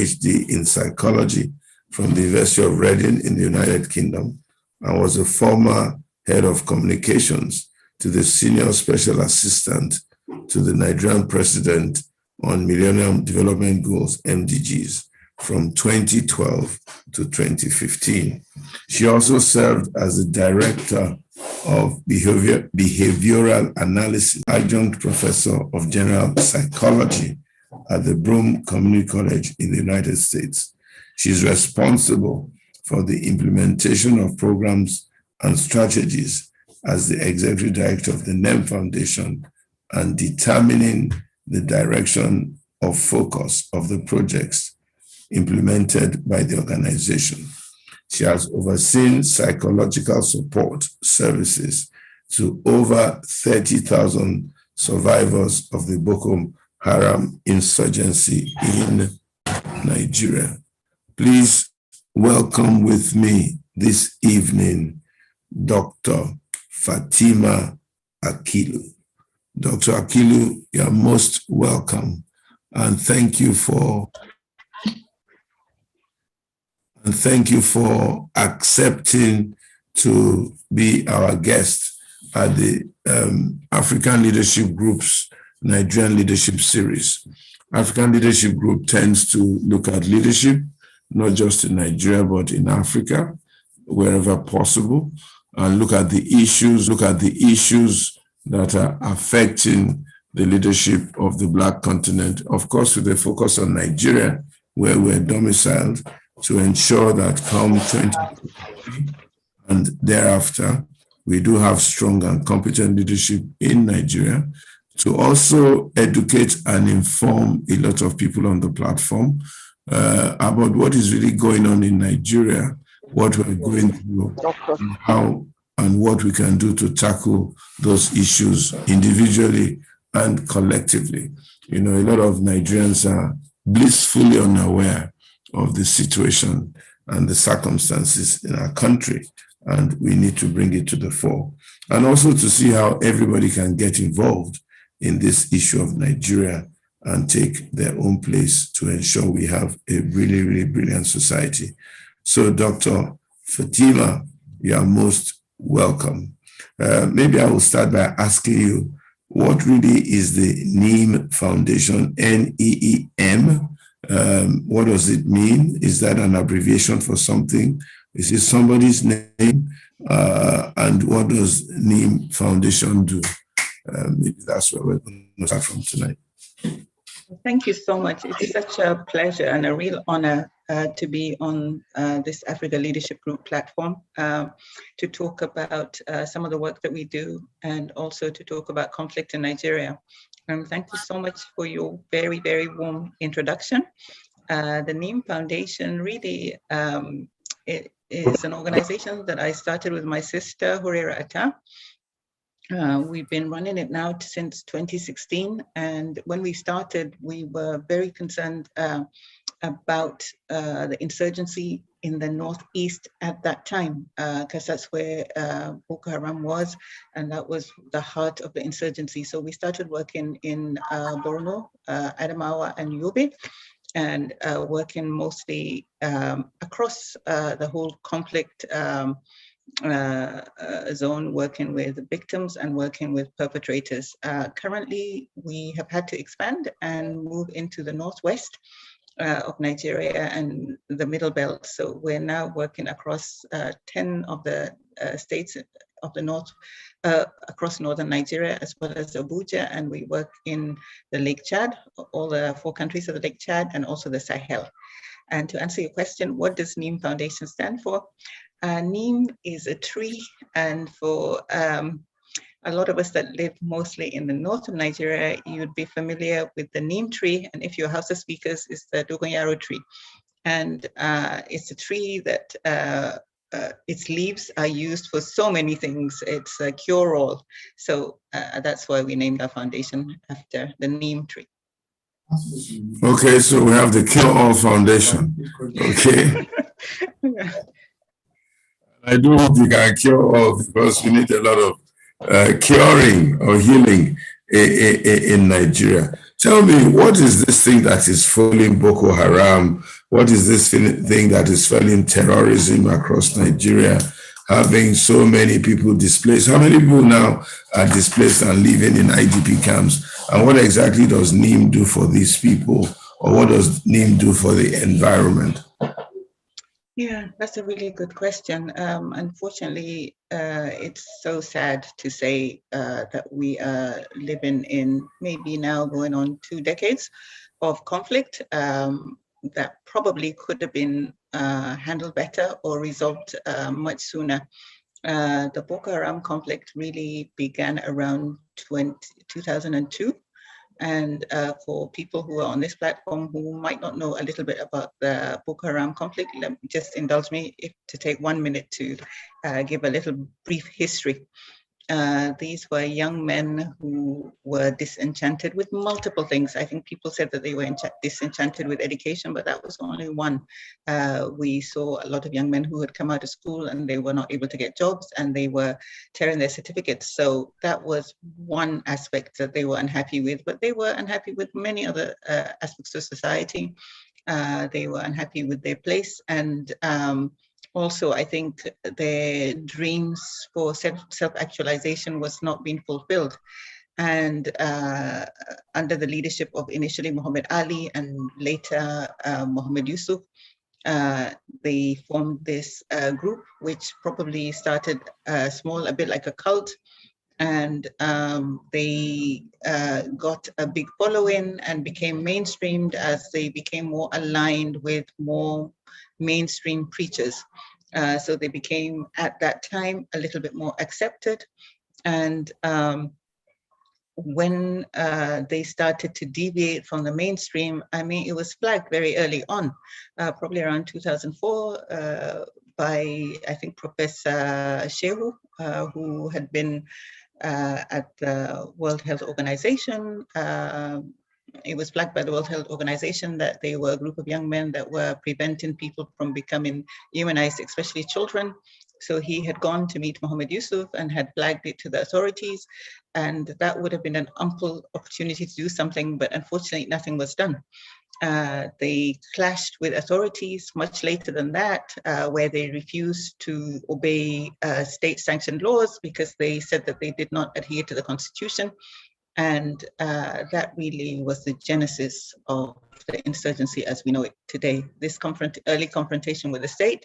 PhD in psychology from the University of Reading in the United Kingdom, and was a former head of communications to the Senior Special Assistant to the Nigerian President on Millennium Development Goals, MDGs, from 2012 to 2015. She also served as the Director of Behavioral Analysis, Adjunct Professor of General Psychology at the Broome Community College in the United States. She's responsible for the implementation of programs and strategies as the Executive Director of the Neem Foundation and determining the direction of focus of the projects implemented by the organization. She has overseen psychological support services to over 30,000 survivors of the Boko Haram insurgency in Nigeria. Please welcome with me this evening, Dr. Fatima Akilu. Dr. Akilu, you are most welcome, and thank you for accepting to be our guest at the African Leadership Group's Nigerian Leadership Series. African Leadership Group tends to look at leadership, not just in Nigeria, but in Africa, wherever possible, and look at the issues that are affecting the leadership of the Black continent, of course, with a focus on Nigeria, where we're domiciled, to ensure that come 2020 and thereafter, we do have strong and competent leadership in Nigeria, to also educate and inform a lot of people on the platform about what is really going on in Nigeria, what we're going through, and how and what we can do to tackle those issues individually and collectively. You know, a lot of Nigerians are blissfully unaware of the situation and the circumstances in our country, and we need to bring it to the fore. And also to see how everybody can get involved in this issue of Nigeria and take their own place to ensure we have a really, really brilliant society. So, Dr. Fatima, you are most welcome. Maybe I will start by asking you, what really is the Neem Foundation, N-E-E-M? What does it mean? Is that an abbreviation for something? Is it somebody's name? And what does Neem Foundation do? Maybe that's where we're going to start from tonight. Thank you so much. It's such a pleasure and a real honor to be on this Africa Leadership Group platform to talk about some of the work that we do and also to talk about conflict in Nigeria. Thank you so much for your very, very warm introduction. The Neem Foundation really it is an organization that I started with my sister, Hurera Atta. We've been running it now since 2016. And when we started, we were very concerned about the insurgency in the Northeast at that time, because that's where Boko Haram was, and that was the heart of the insurgency. So we started working in Borno, Adamawa, and Yobe, and working mostly across the whole conflict zone, working with victims and working with perpetrators. Currently, we have had to expand and move into the Northwest of Nigeria and the Middle Belt. So we're now working across 10 of the states of the North, across Northern Nigeria, as well as Abuja, and we work in the Lake Chad, all the 4 countries of the Lake Chad, and also the Sahel. And to answer your question, what does Neem Foundation stand for? Neem is a tree, and for a lot of us that live mostly in the north of Nigeria, you'd be familiar with the neem tree, and if you're Hausa speakers, it's the Dogonyaro tree. And it's a tree that its leaves are used for so many things. It's a cure-all. So that's why we named our foundation after the neem tree. Okay, so we have the Cure-All Foundation. Okay. I do hope you can cure all, because we need a lot of curing or healing in Nigeria. Tell me, what is this thing that is fueling Boko Haram? What is this thing that is fueling terrorism across Nigeria, having so many people displaced? How many people now are displaced and living in IDP camps? And what exactly does Neem do for these people? Or what does Neem do for the environment? Yeah, that's a really good question. Unfortunately, it's so sad to say that we are living in maybe now going on 2 decades of conflict that probably could have been handled better or resolved much sooner. The Boko Haram conflict really began around 2002. And for people who are on this platform who might not know a little bit about the Boko Haram conflict, let me just indulge me to take 1 minute to give a little brief history. These were young men who were disenchanted with multiple things. I think people said that they were disenchanted with education, but that was only one. We saw a lot of young men who had come out of school and they were not able to get jobs and they were tearing their certificates. So that was one aspect that they were unhappy with, but they were unhappy with many other aspects of society. They were unhappy with their place, and also, I think their dreams for self-actualization was not being fulfilled. And under the leadership of initially Muhammad Ali and later Muhammad Yusuf, they formed this group, which probably started small, a bit like a cult. And they got a big following and became mainstreamed as they became more aligned with more mainstream preachers. So they became, at that time, a little bit more accepted. And when they started to deviate from the mainstream, I mean, it was flagged very early on, probably around 2004, by, I think, Professor Shehu, who had been at the World Health Organization. It was flagged by the World Health Organization that they were a group of young men that were preventing people from becoming immunized, especially children. So he had gone to meet Muhammad Yusuf and had flagged it to the authorities. And that would have been an ample opportunity to do something, but unfortunately nothing was done. They clashed with authorities much later than that, where they refused to obey state-sanctioned laws because they said that they did not adhere to the Constitution. And that really was the genesis of the insurgency as we know it today. This early confrontation with the state,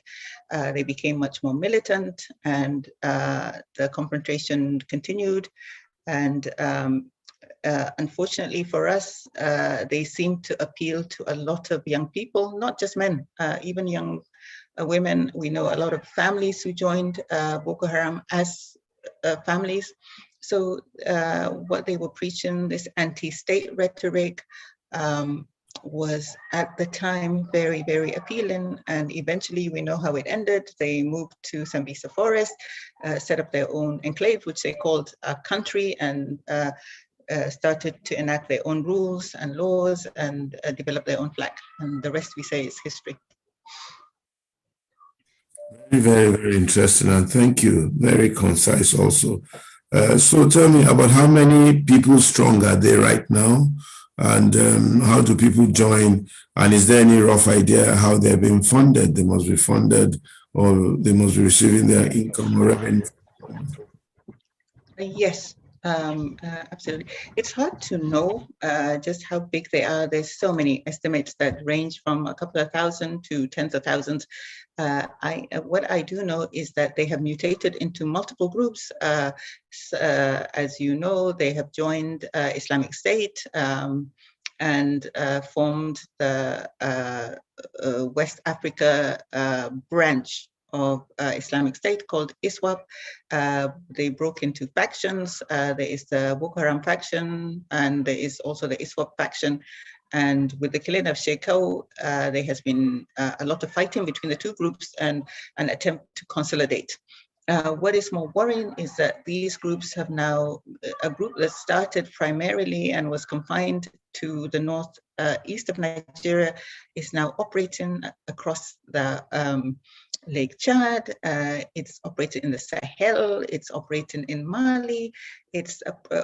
they became much more militant, and the confrontation continued. And unfortunately for us, they seem to appeal to a lot of young people, not just men, even young women. We know a lot of families who joined Boko Haram as families. So what they were preaching, this anti-state rhetoric, was at the time very, very appealing. And eventually we know how it ended. They moved to Sambisa Forest, set up their own enclave, which they called a country, and started to enact their own rules and laws and develop their own flag. And the rest we say is history. Very, very interesting, and thank you. Very concise also. So tell me about how many people strong are they right now, and how do people join? And is there any rough idea how they're being funded? They must be funded, or they must be receiving their income or revenue. Yes. Absolutely. It's hard to know just how big they are. There's so many estimates that range from a couple of thousand to tens of thousands. What I do know is that they have mutated into multiple groups. As you know, they have joined Islamic State and formed the West Africa branch of Islamic State called ISWAP. They broke into factions. There is the Boko Haram faction, and there is also the ISWAP faction. And with the killing of Shekau, there has been a lot of fighting between the two groups and an attempt to consolidate. What is more worrying is that these groups have now, a group that started primarily and was confined to the north east of Nigeria is now operating across the Lake Chad, it's operating in the Sahel, it's operating in Mali, it's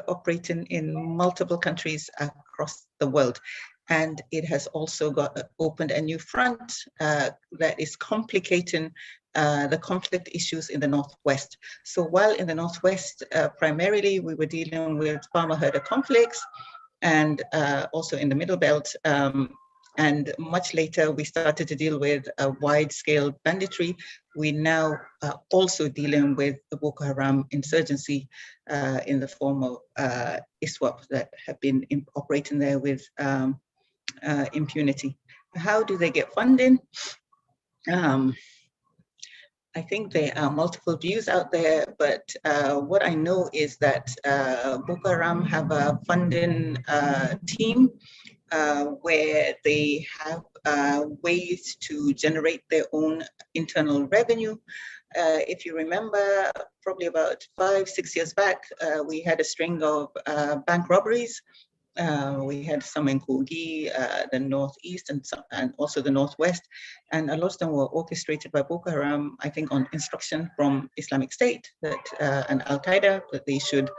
operating in multiple countries across the world. And it has also opened a new front that is complicating the conflict issues in the Northwest. So while in the Northwest, primarily we were dealing with farmer-herder conflicts, and also in the Middle Belt, and much later, we started to deal with a wide-scale banditry. We now are also dealing with the Boko Haram insurgency in the form of ISWAP that have been operating there with impunity. How do they get funding? I think there are multiple views out there, but what I know is that Boko Haram have a funding team where they have ways to generate their own internal revenue. If you remember, probably about 5-6 years back, we had a string of bank robberies. We had some in Kogi, the Northeast, and also the Northwest. And a lot of them were orchestrated by Boko Haram, I think on instruction from Islamic State and Al-Qaeda, that they should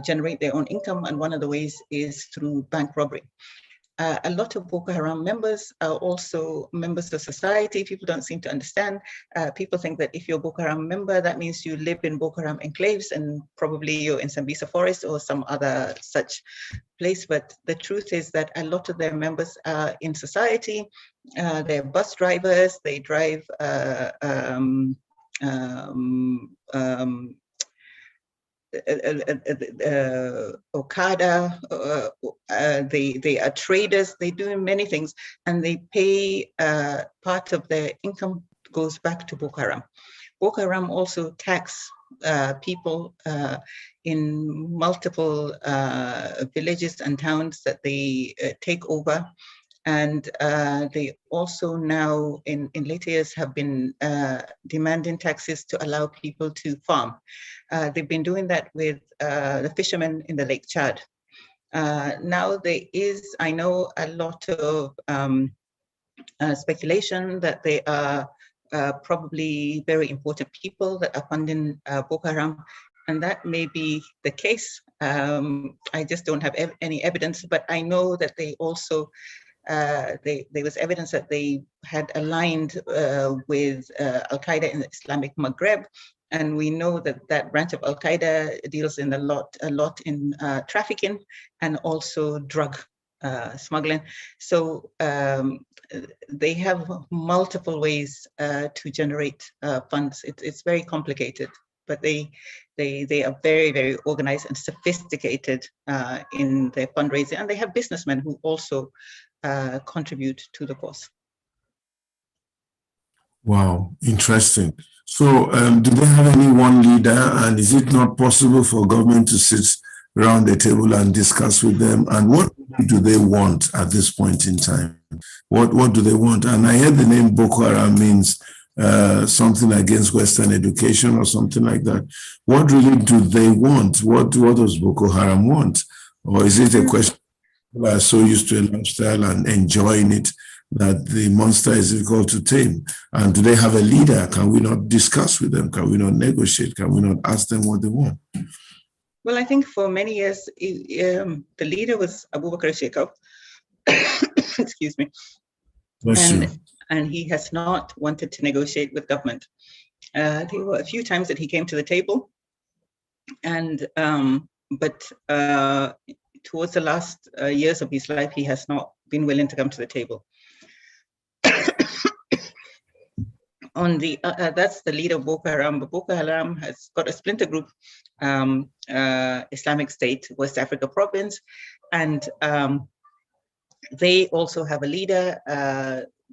generate their own income. And one of the ways is through bank robbery. A lot of Boko Haram members are also members of society. People don't seem to understand. People think that if you're a Boko Haram member, that means you live in Boko Haram enclaves and probably you're in Sambisa Forest or some other such place. But the truth is that a lot of their members are in society. They're bus drivers. They drive Okada, they are traders, they do many things, and they pay part of their income goes back to Boko Haram. Boko Haram also tax people in multiple villages and towns that they take over. And they also now, in later years, have been demanding taxes to allow people to farm. They've been doing that with the fishermen in the Lake Chad. Now there is, I know, a lot of speculation that they are probably very important people that are funding Boko Haram, and that may be the case. I just don't have any evidence, but I know that they also there was evidence that they had aligned with Al-Qaeda in the Islamic Maghreb. And we know that that branch of Al-Qaeda deals in a lot in trafficking and also drug smuggling. So they have multiple ways to generate funds. It's very complicated, but they are very, very organized and sophisticated in their fundraising. And they have businessmen who also contribute to the cause. Wow, interesting. So do they have any one leader, and is it not possible for government to sit around the table and discuss with them? And what do they want at this point in time? What do they want? And I heard the name Boko Haram means something against Western education or something like that. What really do they want? What does Boko Haram want? Or is it a question people are so used to a lifestyle and enjoying it that the monster is difficult to tame? And do they have a leader? Can we not discuss with them? Can we not negotiate? Can we not ask them what they want? Well, I think for many years, the leader was Abubakar Shekau. Excuse me. And he has not wanted to negotiate with government. There were a few times that he came to the table, and but towards the last years of his life, he has not been willing to come to the table. On the that's the leader of Boko Haram, but Boko Haram has got a splinter group, Islamic State, West Africa Province, and they also have a leader.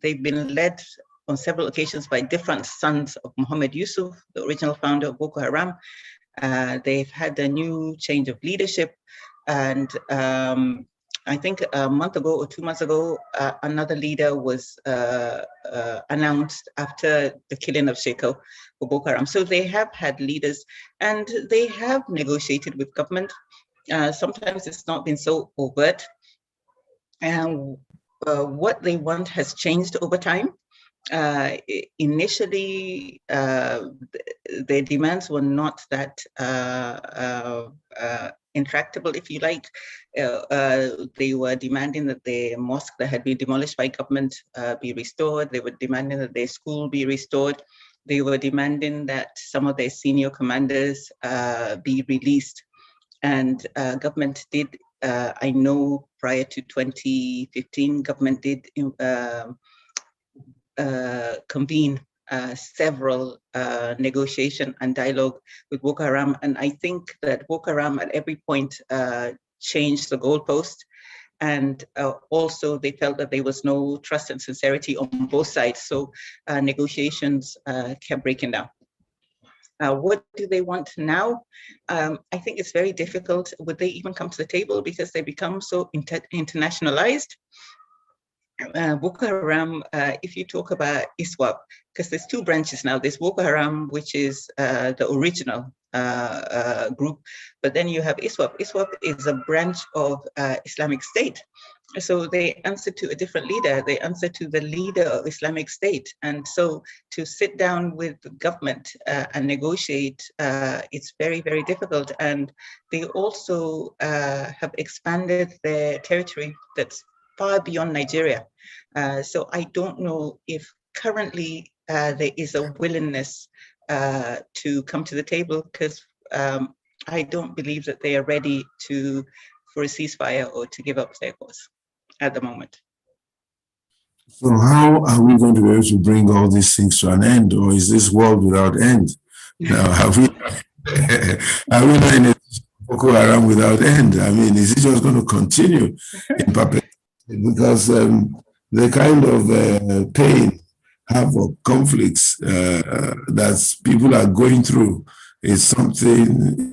They've been led on several occasions by different sons of Muhammad Yusuf, the original founder of Boko Haram. They've had a new change of leadership, and I think a month ago or 2 months ago, another leader was announced after the killing of Shekau for Boko Haram. So they have had leaders, and they have negotiated with government. Sometimes it's not been so overt. And what they want has changed over time. Initially, their demands were not that intractable, if you like. They were demanding that the mosque that had been demolished by government be restored. They were demanding that their school be restored. They were demanding that some of their senior commanders be released. And government did, I know prior to 2015, government did convene several negotiation and dialogue with Boko Haram. And I think that Boko Haram at every point changed the goalpost. And also they felt that there was no trust and sincerity on both sides. So negotiations kept breaking down. What do they want now? I think it's very difficult. Would they even come to the table because they become so internationalized? Boko Haram, if you talk about ISWAP, because there's two branches now. There's Boko Haram, which is the original group, but then you have ISWAP. ISWAP is a branch of Islamic State. So they answer to a different leader. They answer to the leader of Islamic State. And so to sit down with the government and negotiate, it's very, very difficult. And they also have expanded their territory that's far beyond Nigeria. So I don't know if currently there is a willingness to come to the table, because I don't believe that they are ready for a ceasefire or to give up their cause at the moment. So how are we going to be able to bring all these things to an end, or is this world without end? Now, are we not in a Boko Haram without end? I mean, is it just going to continue in perpetuity? Because the kind of pain, havoc, conflicts that people are going through is something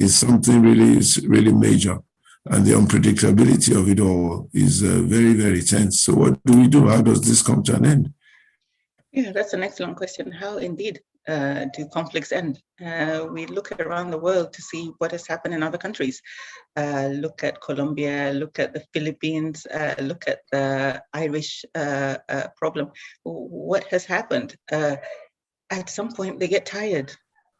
really major. And the unpredictability of it all is very, very tense. So what do we do? How does this come to an end? Yeah, that's an excellent question. How indeed do conflicts end? We look around the world to see what has happened in other countries. Look at Colombia, look at the Philippines, look at the Irish problem. What has happened? At some point, they get tired.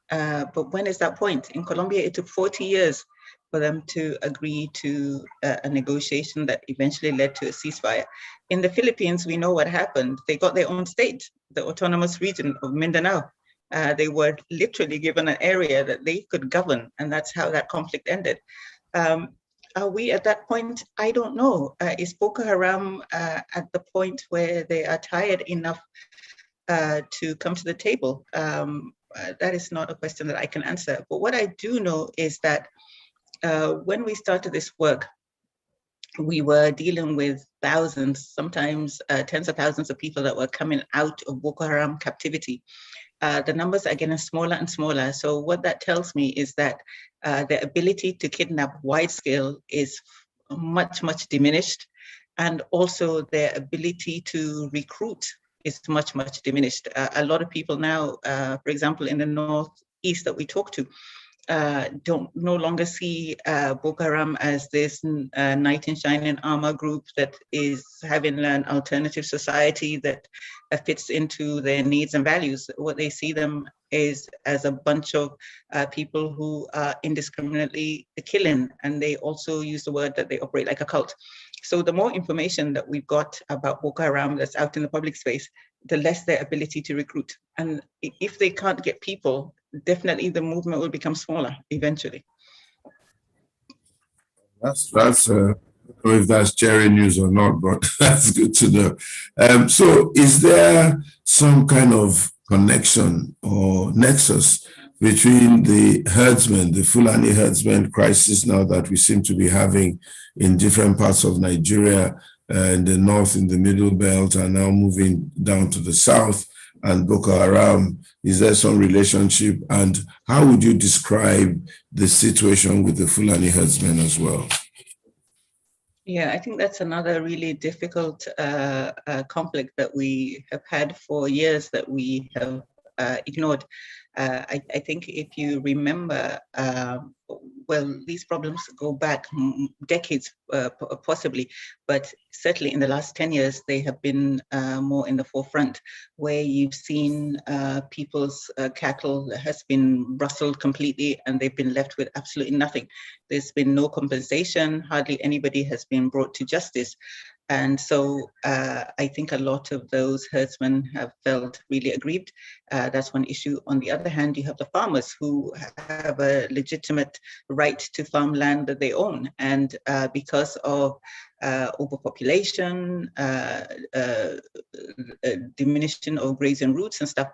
But when is that point? In Colombia, it took 40 years for them to agree to a negotiation that eventually led to a ceasefire. In the Philippines, we know what happened. They got their own state, the autonomous region of Mindanao. They were literally given an area that they could govern, and that's how that conflict ended. Are we at that point? I don't know. Is Boko Haram at the point where they are tired enough to come to the table? That is not a question that I can answer. But what I do know is that when we started this work, we were dealing with thousands, sometimes tens of thousands of people that were coming out of Boko Haram captivity. The numbers are getting smaller and smaller. So what that tells me is that the ability to kidnap wide scale is much, much diminished. And also their ability to recruit is much, much diminished. A lot of people now, for example, in the Northeast that we talk to, don't no longer see Boko Haram as this knight in shining armor group that is having an alternative society that fits into their needs and values. What they see them is as a bunch of people who are indiscriminately killing, and they also use the word that they operate like a cult. So the more information that we've got about Boko Haram that's out in the public space, the less their ability to recruit. And if they can't get people, definitely the movement will become smaller eventually. That's I don't know if that's cherry news or not, but that's good to know. So is there some kind of connection or nexus between the herdsmen, the Fulani herdsmen crisis now that we seem to be having in different parts of Nigeria, in the north, in the middle belt, and now moving down to the south, and Boko Haram? Is there some relationship? And how would you describe the situation with the Fulani herdsmen as well? Yeah, I think that's another really difficult conflict that we have had for years, that we have ignored. I think if you remember, well, these problems go back decades, possibly, but certainly in the last 10 years, they have been more in the forefront, where you've seen people's cattle has been rustled completely and they've been left with absolutely nothing. There's been no compensation, hardly anybody has been brought to justice. And so I think a lot of those herdsmen have felt really aggrieved. That's one issue. On the other hand, you have the farmers who have a legitimate right to farm land that they own. And because of overpopulation, diminution of grazing routes and stuff,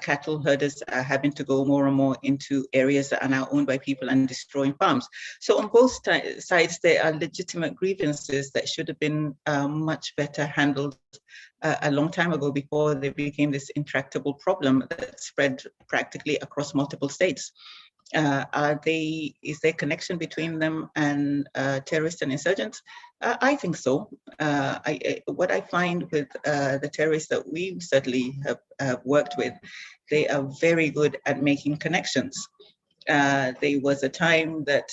cattle herders are having to go more and more into areas that are now owned by people and destroying farms. So on both sides, there are legitimate grievances that should have been much better handled a long time ago, before they became this intractable problem that spread practically across multiple states. Is there connection between them and terrorists and insurgents? I think so. What I find with the terrorists that we certainly have worked with, they are very good at making connections. There was a time that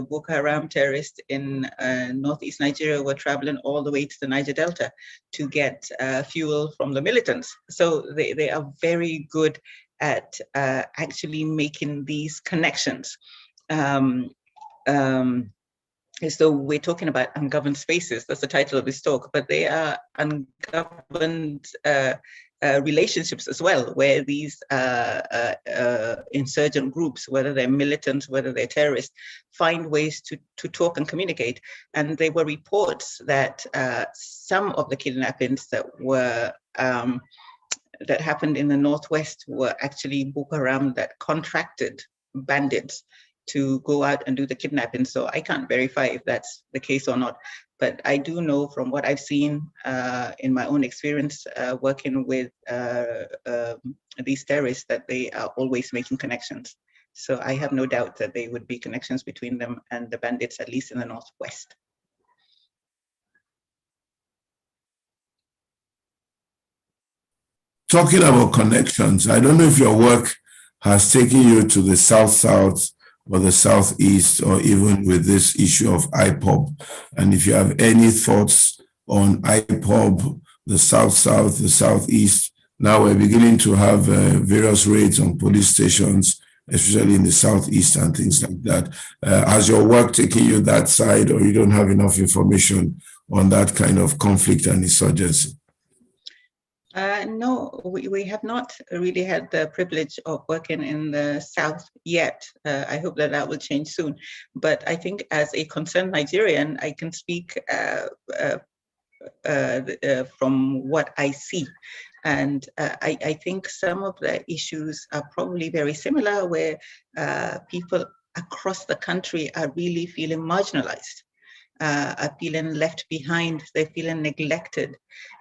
Boko Haram terrorists in northeast Nigeria were traveling all the way to the Niger Delta to get fuel from the militants. So they are very good at actually making these connections. So we're talking about ungoverned spaces. That's the title of this talk, but they are ungoverned relationships as well, where these insurgent groups, whether they're militant, whether they're terrorists, find ways to talk and communicate. And there were reports that some of the kidnappings that were that happened in the Northwest were actually Boko Haram that contracted bandits to go out and do the kidnapping. So I can't verify if that's the case or not, but I do know from what I've seen in my own experience working with these terrorists that they are always making connections. So I have no doubt that there would be connections between them and the bandits, at least in the Northwest. Talking about connections, I don't know if your work has taken you to the South-South or the Southeast, or even with this issue of IPOB. And if you have any thoughts on IPOB, the South-South, the Southeast, now we're beginning to have various raids on police stations, especially in the Southeast and things like that. Has your work taken you that side, or you don't have enough information on that kind of conflict and insurgency? No, we have not really had the privilege of working in the South yet. I hope that that will change soon. But I think as a concerned Nigerian, I can speak from what I see. And I think some of the issues are probably very similar, where people across the country are really feeling marginalized, are feeling left behind, they're feeling neglected.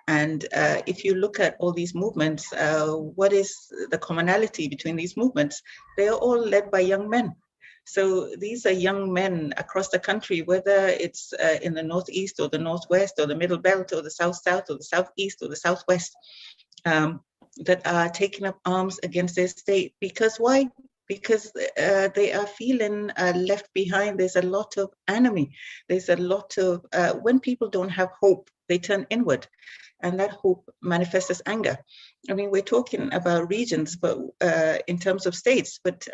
And if you look at all these movements, what is the commonality between these movements? They are all led by young men. So these are young men across the country, whether it's in the Northeast or the Northwest or the Middle Belt or the South-South or the Southeast or the Southwest, that are taking up arms against their state. Because why? Because they are feeling left behind. There's a lot of enemy. There's a lot of, when people don't have hope, they turn inward. And that hope manifests as anger. I mean, we're talking about regions, but in terms of states. But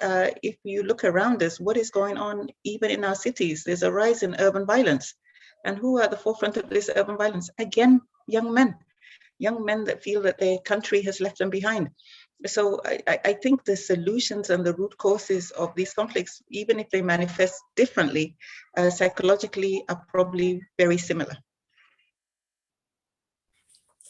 if you look around us, what is going on even in our cities? There's a rise in urban violence. And who are at the forefront of this urban violence? Again, young men that feel that their country has left them behind. So I think the solutions and the root causes of these conflicts, even if they manifest differently, psychologically are probably very similar.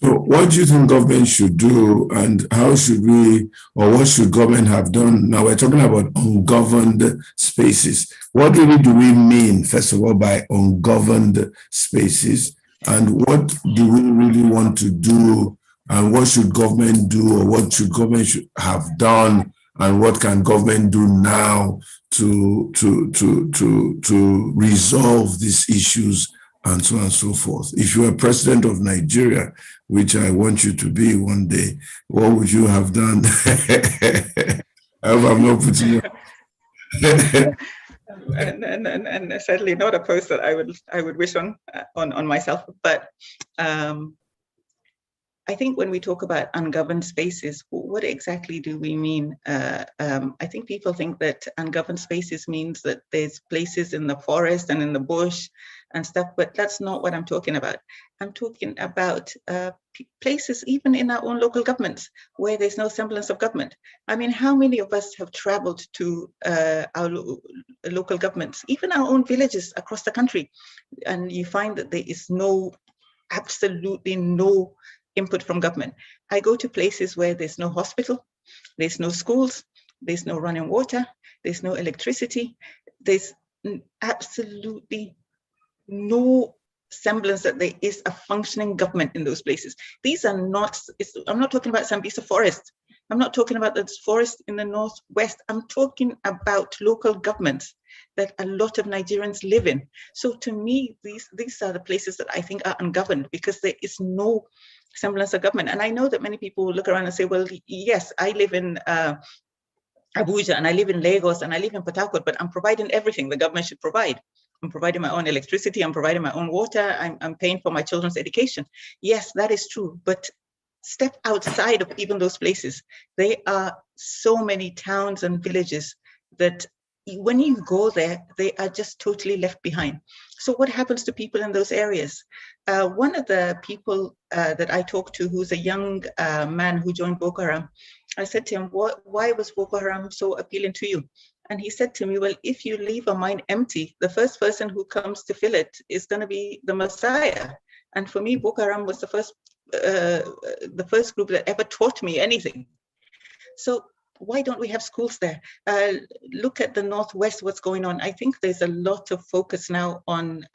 So what do you think government should do, and how should we, or what should government have done? Now we're talking about ungoverned spaces. What really do we mean, first of all, by ungoverned spaces? And what do we really want to do? And what should government do, or what should government have done? And what can government do now to resolve these issues, and so on and so forth? If you were president of Nigeria, which I want you to be one day, what would you have done? I hope I'm not putting you. and certainly not a post that I would wish on myself. But I think when we talk about ungoverned spaces, what exactly do we mean? I think people think that ungoverned spaces means that there's places in the forest and in the bush and stuff, but that's not what I'm talking about. I'm talking about places even in our own local governments where there's no semblance of government. I mean, how many of us have traveled to our local governments, even our own villages across the country, and you find that there is absolutely no input from government. I go to places where there's no hospital, there's no schools, there's no running water, there's no electricity, there's absolutely no semblance that there is a functioning government in those places. These are not, I'm not talking about Sambisa Forest. I'm not talking about the forest in the northwest. I'm talking about local governments that a lot of Nigerians live in. So to me, these are the places that I think are ungoverned because there is no semblance of government. And I know that many people will look around and say, well, yes, I live in Abuja and I live in Lagos and I live in Port Harcourt, but I'm providing everything the government should provide. I'm providing my own electricity, I'm providing my own water, I'm paying for my children's education. Yes, that is true, but step outside of even those places. There are so many towns and villages that when you go there, they are just totally left behind. So what happens to people in those areas? One of the people that I talked to, who's a young man who joined Boko Haram, I said to him, why was Boko Haram so appealing to you? And he said to me, well, if you leave a mine empty, the first person who comes to fill it is going to be the Messiah. And for me, Boko Haram was the first group that ever taught me anything. So why don't we have schools there? Look at the Northwest, what's going on. I think there's a lot of focus now on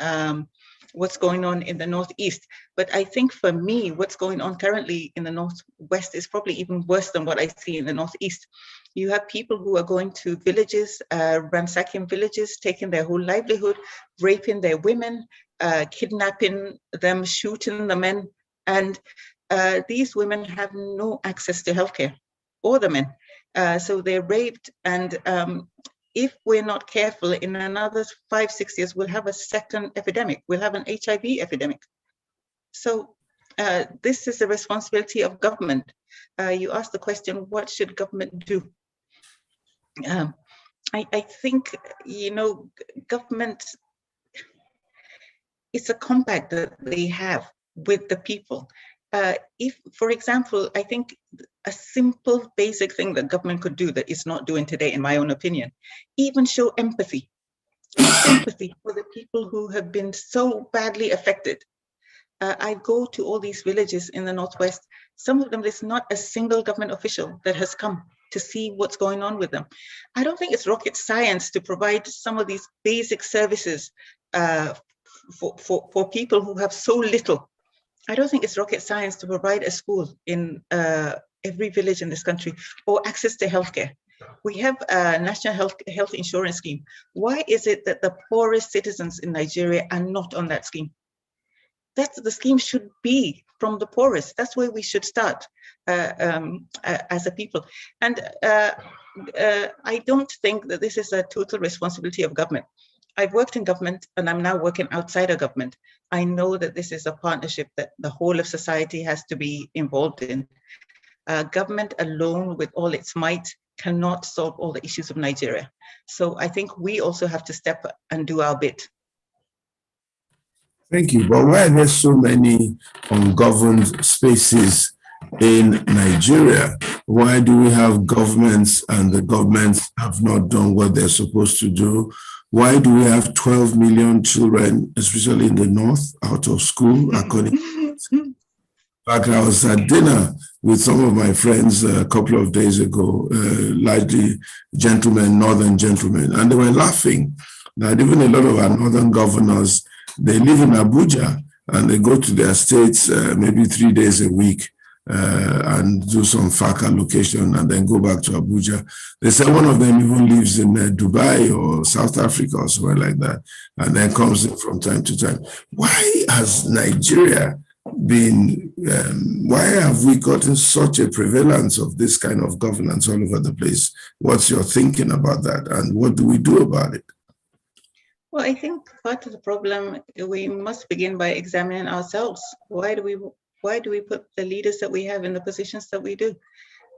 what's going on in the Northeast. But I think for me, what's going on currently in the Northwest is probably even worse than what I see in the Northeast. You have people who are going to villages, ransacking villages, taking their whole livelihood, raping their women, kidnapping them, shooting the men. And these women have no access to healthcare, or the men. So they're raped, and if we're not careful, in another 5-6 years, we'll have a second epidemic. We'll have an HIV epidemic. So this is the responsibility of government. You asked the question, what should government do? I think, government, it's a compact that they have with the people. If, for example, I think a simple basic thing that government could do that it's not doing today, in my own opinion, even show empathy. Sympathy for the people who have been so badly affected. I go to all these villages in the Northwest. Some of them, there's not a single government official that has come to see what's going on with them. I don't think it's rocket science to provide some of these basic services for people who have so little. I don't think it's rocket science to provide a school in every village in this country, or access to healthcare. We have a national health insurance scheme. Why is it that the poorest citizens in Nigeria are not on that scheme? The scheme should be from the poorest. That's where we should start as a people. And I don't think that this is a total responsibility of government. I've worked in government and I'm now working outside of government. I know that this is a partnership that the whole of society has to be involved in. Government alone with all its might cannot solve all the issues of Nigeria. So I think we also have to step up and do our bit. Thank you. But why are there so many ungoverned spaces in Nigeria? Why do we have governments and the governments have not done what they're supposed to do? Why do we have 12 million children, especially in the North, out of school, according to... In fact, I was at dinner with some of my friends a couple of days ago, largely gentlemen, northern gentlemen, and they were laughing that even a lot of our northern governors, they live in Abuja and they go to their states maybe 3 days a week and do some FAC allocation and then go back to Abuja. They say one of them even lives in Dubai or South Africa or somewhere like that, and then comes in from time to time. Why has Nigeria why have we gotten such a prevalence of this kind of governance all over the place? What's your thinking about that, and what do we do about it? Well, I think part of the problem, we must begin by examining ourselves. Why do we put the leaders that we have in the positions that we do?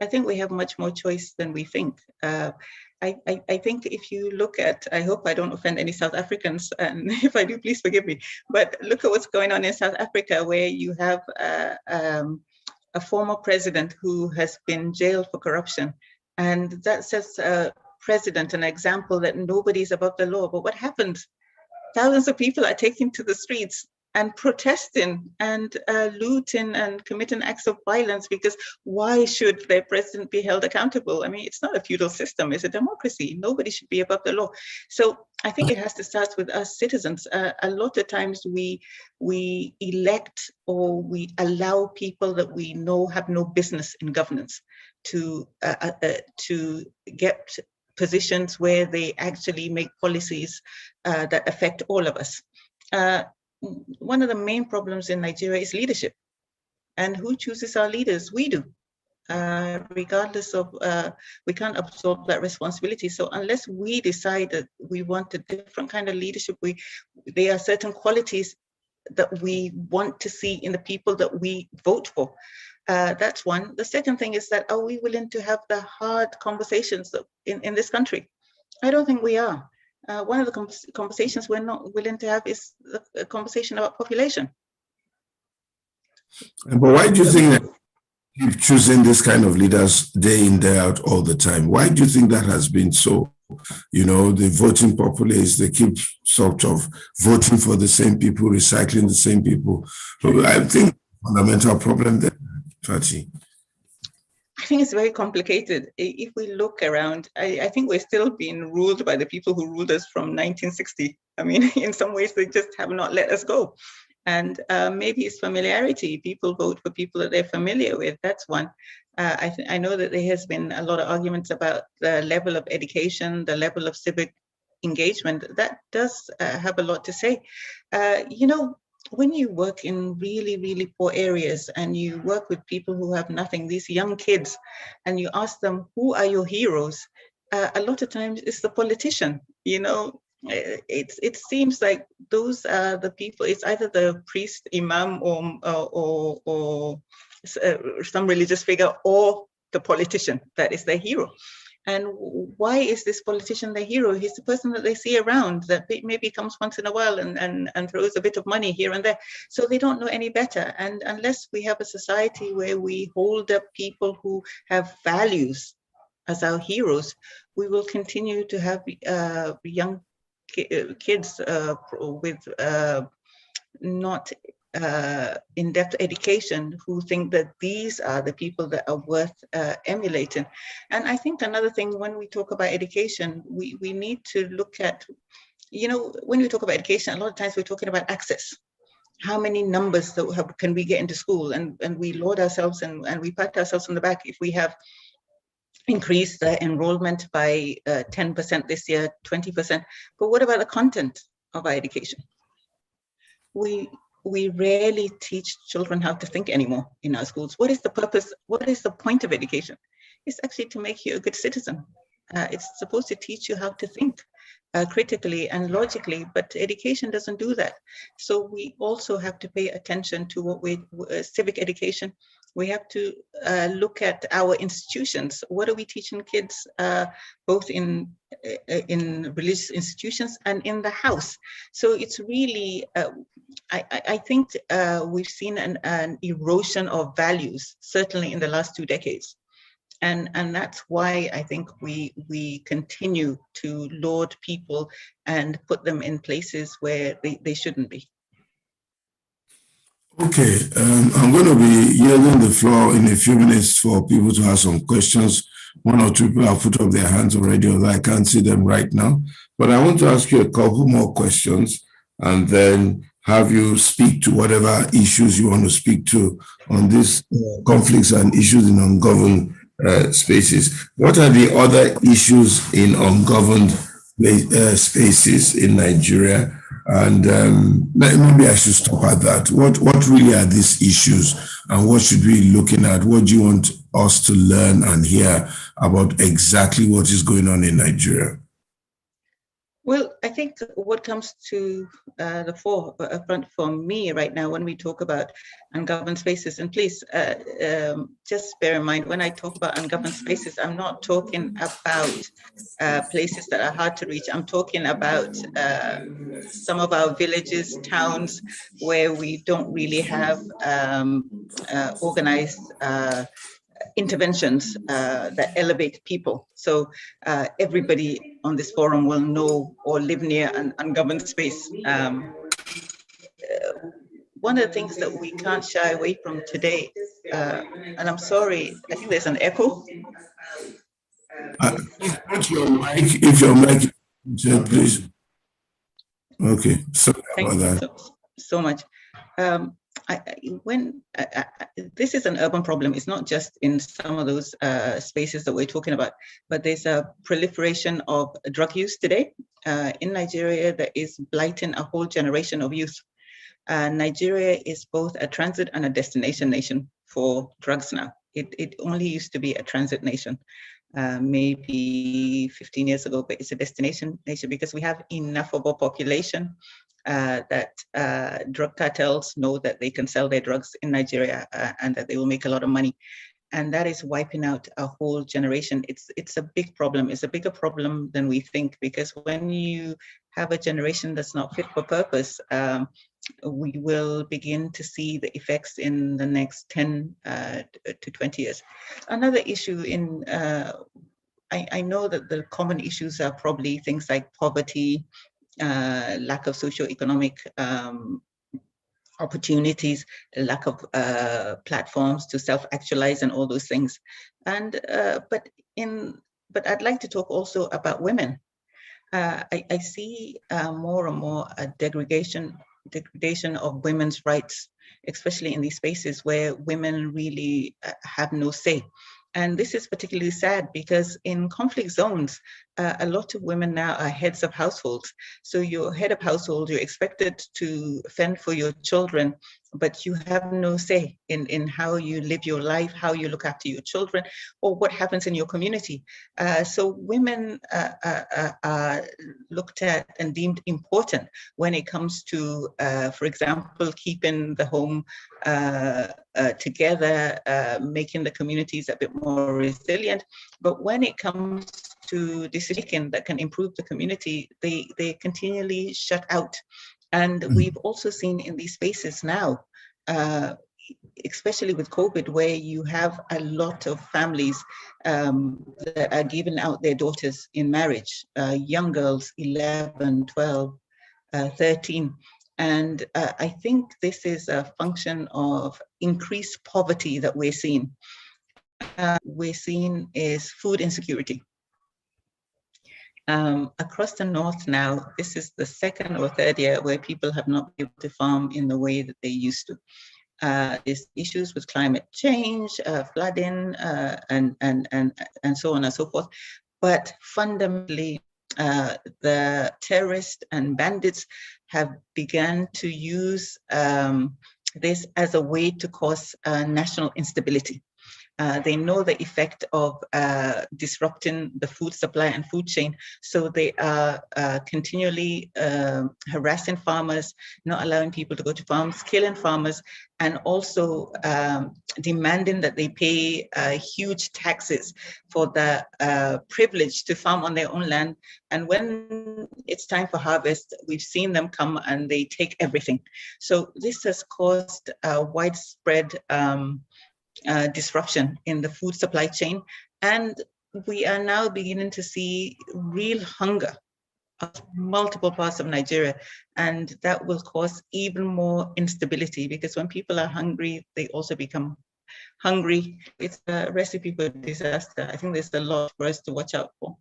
I think we have much more choice than we think. I think if you look at, I hope I don't offend any South Africans, and if I do, please forgive me, but look at what's going on in South Africa, where you have a former president who has been jailed for corruption. And that sets a precedent, an example that nobody's above the law. But what happens? Thousands of people are taken to the streets and protesting and looting and committing acts of violence, because why should their president be held accountable? I mean, it's not a feudal system, it's a democracy. Nobody should be above the law. So I think it has to start with us citizens. A lot of times we elect or we allow people that we know have no business in governance to get positions where they actually make policies that affect all of us. One of the main problems in Nigeria is leadership. And who chooses our leaders? We do. Regardless of, we can't absorb that responsibility. So unless we decide that we want a different kind of leadership, there are certain qualities that we want to see in the people that we vote for. That's one. The second thing is that, are we willing to have the hard conversations in this country? I don't think we are. One of the conversations we're not willing to have is a conversation about population. But why do you think that you keep choosing this kind of leaders day in, day out, all the time? Why do you think that has been so? You know, the voting populace, they keep sort of voting for the same people, recycling the same people. So I think fundamental problem there, Fati. I think it's very complicated. If we look around, I think we're still being ruled by the people who ruled us from 1960. I mean, in some ways, they just have not let us go. And maybe it's familiarity. People vote for people that they're familiar with. That's one. I know that there has been a lot of arguments about the level of education, the level of civic engagement. That does have a lot to say. You know, when you work in really, really poor areas and you work with people who have nothing, these young kids, and you ask them, who are your heroes? A lot of times it's the politician, you know. It seems like those are the people. It's either the priest, imam, or some religious figure, or the politician that is their hero. And why is this politician the hero? He's the person that they see around, that maybe comes once in a while and throws a bit of money here and there. So they don't know any better. And unless we have a society where we hold up people who have values as our heroes, we will continue to have young kids with not in-depth education who think that these are the people that are worth emulating. And I think another thing, when we talk about education, we need to look at, you know, when we talk about education, a lot of times we're talking about access. How many numbers can we get into school? And we laud ourselves and we pat ourselves on the back if we have increased the enrollment by 10% this year, 20%. But what about the content of our education? We rarely teach children how to think anymore in our schools. What is the purpose? What is the point of education? It's actually to make you a good citizen. It's supposed to teach you how to think critically and logically, but education doesn't do that. So we also have to pay attention to civic education. We have to look at our institutions. What are we teaching kids, both in religious institutions and in the house? So it's really, I think we've seen an erosion of values, certainly in the last 2 decades. And that's why I think we continue to laud people and put them in places where they shouldn't be. Okay, I'm going to be yielding the floor in a few minutes for people to ask some questions. 1 or 2 people have put up their hands already, although I can't see them right now. But I want to ask you a couple more questions and then have you speak to whatever issues you want to speak to on these conflicts and issues in ungoverned spaces. What are the other issues in ungoverned spaces in Nigeria. And maybe I should stop at that. What really are these issues, and what should we be looking at? What do you want us to learn and hear about exactly what is going on in Nigeria? Well, I think what comes to the forefront for me right now when we talk about ungoverned spaces, and please just bear in mind, when I talk about ungoverned spaces, I'm not talking about places that are hard to reach. I'm talking about some of our villages, towns, where we don't really have organized interventions that elevate people. So everybody on this forum will know or live near an ungoverned space. One of the things that we can't shy away from today, and I'm sorry, I think there's an echo. If your mic, please. Okay, sorry about that. Thank you so much. This is an urban problem. It's not just in some of those spaces that we're talking about, but there's a proliferation of drug use today in Nigeria that is blighting a whole generation of youth. Nigeria is both a transit and a destination nation for drugs now. It only used to be a transit nation maybe 15 years ago, but it's a destination nation because we have enough of a population that drug cartels know that they can sell their drugs in Nigeria and that they will make a lot of money. And that is wiping out a whole generation. It's a big problem. It's a bigger problem than we think, because when you have a generation that's not fit for purpose, we will begin to see the effects in the next 10 to 20 years. Another issue in, I know that the common issues are probably things like poverty, lack of socioeconomic opportunities, lack of platforms to self-actualize and all those things. And but I'd like to talk also about women. I see more and more a degradation of women's rights, especially in these spaces where women really have no say. And this is particularly sad because in conflict zones, a lot of women now are heads of households. So you're head of household, you're expected to fend for your children, but you have no say in how you live your life, how you look after your children, or what happens in your community. So women are looked at and deemed important when it comes to, for example, keeping the home together, making the communities a bit more resilient. But when it comes to decision that can improve the community, they continually shut out. And we've also seen in these spaces now, especially with COVID, where you have a lot of families that are giving out their daughters in marriage, young girls, 11, 12, 13. And I think this is a function of increased poverty that we're seeing. We're seeing is food insecurity. Across the north now, this is the second or third year where people have not been able to farm in the way that they used to. There's issues with climate change, flooding, and so on and so forth. But fundamentally, the terrorists and bandits have begun to use this as a way to cause national instability. They know the effect of disrupting the food supply and food chain. So they are continually harassing farmers, not allowing people to go to farms, killing farmers, and also demanding that they pay huge taxes for the privilege to farm on their own land. And when it's time for harvest, we've seen them come and they take everything. So this has caused widespread disruption in the food supply chain. And we are now beginning to see real hunger of multiple parts of Nigeria. And that will cause even more instability, because when people are hungry, they also become hungry. It's a recipe for disaster. I think there's a lot for us to watch out for.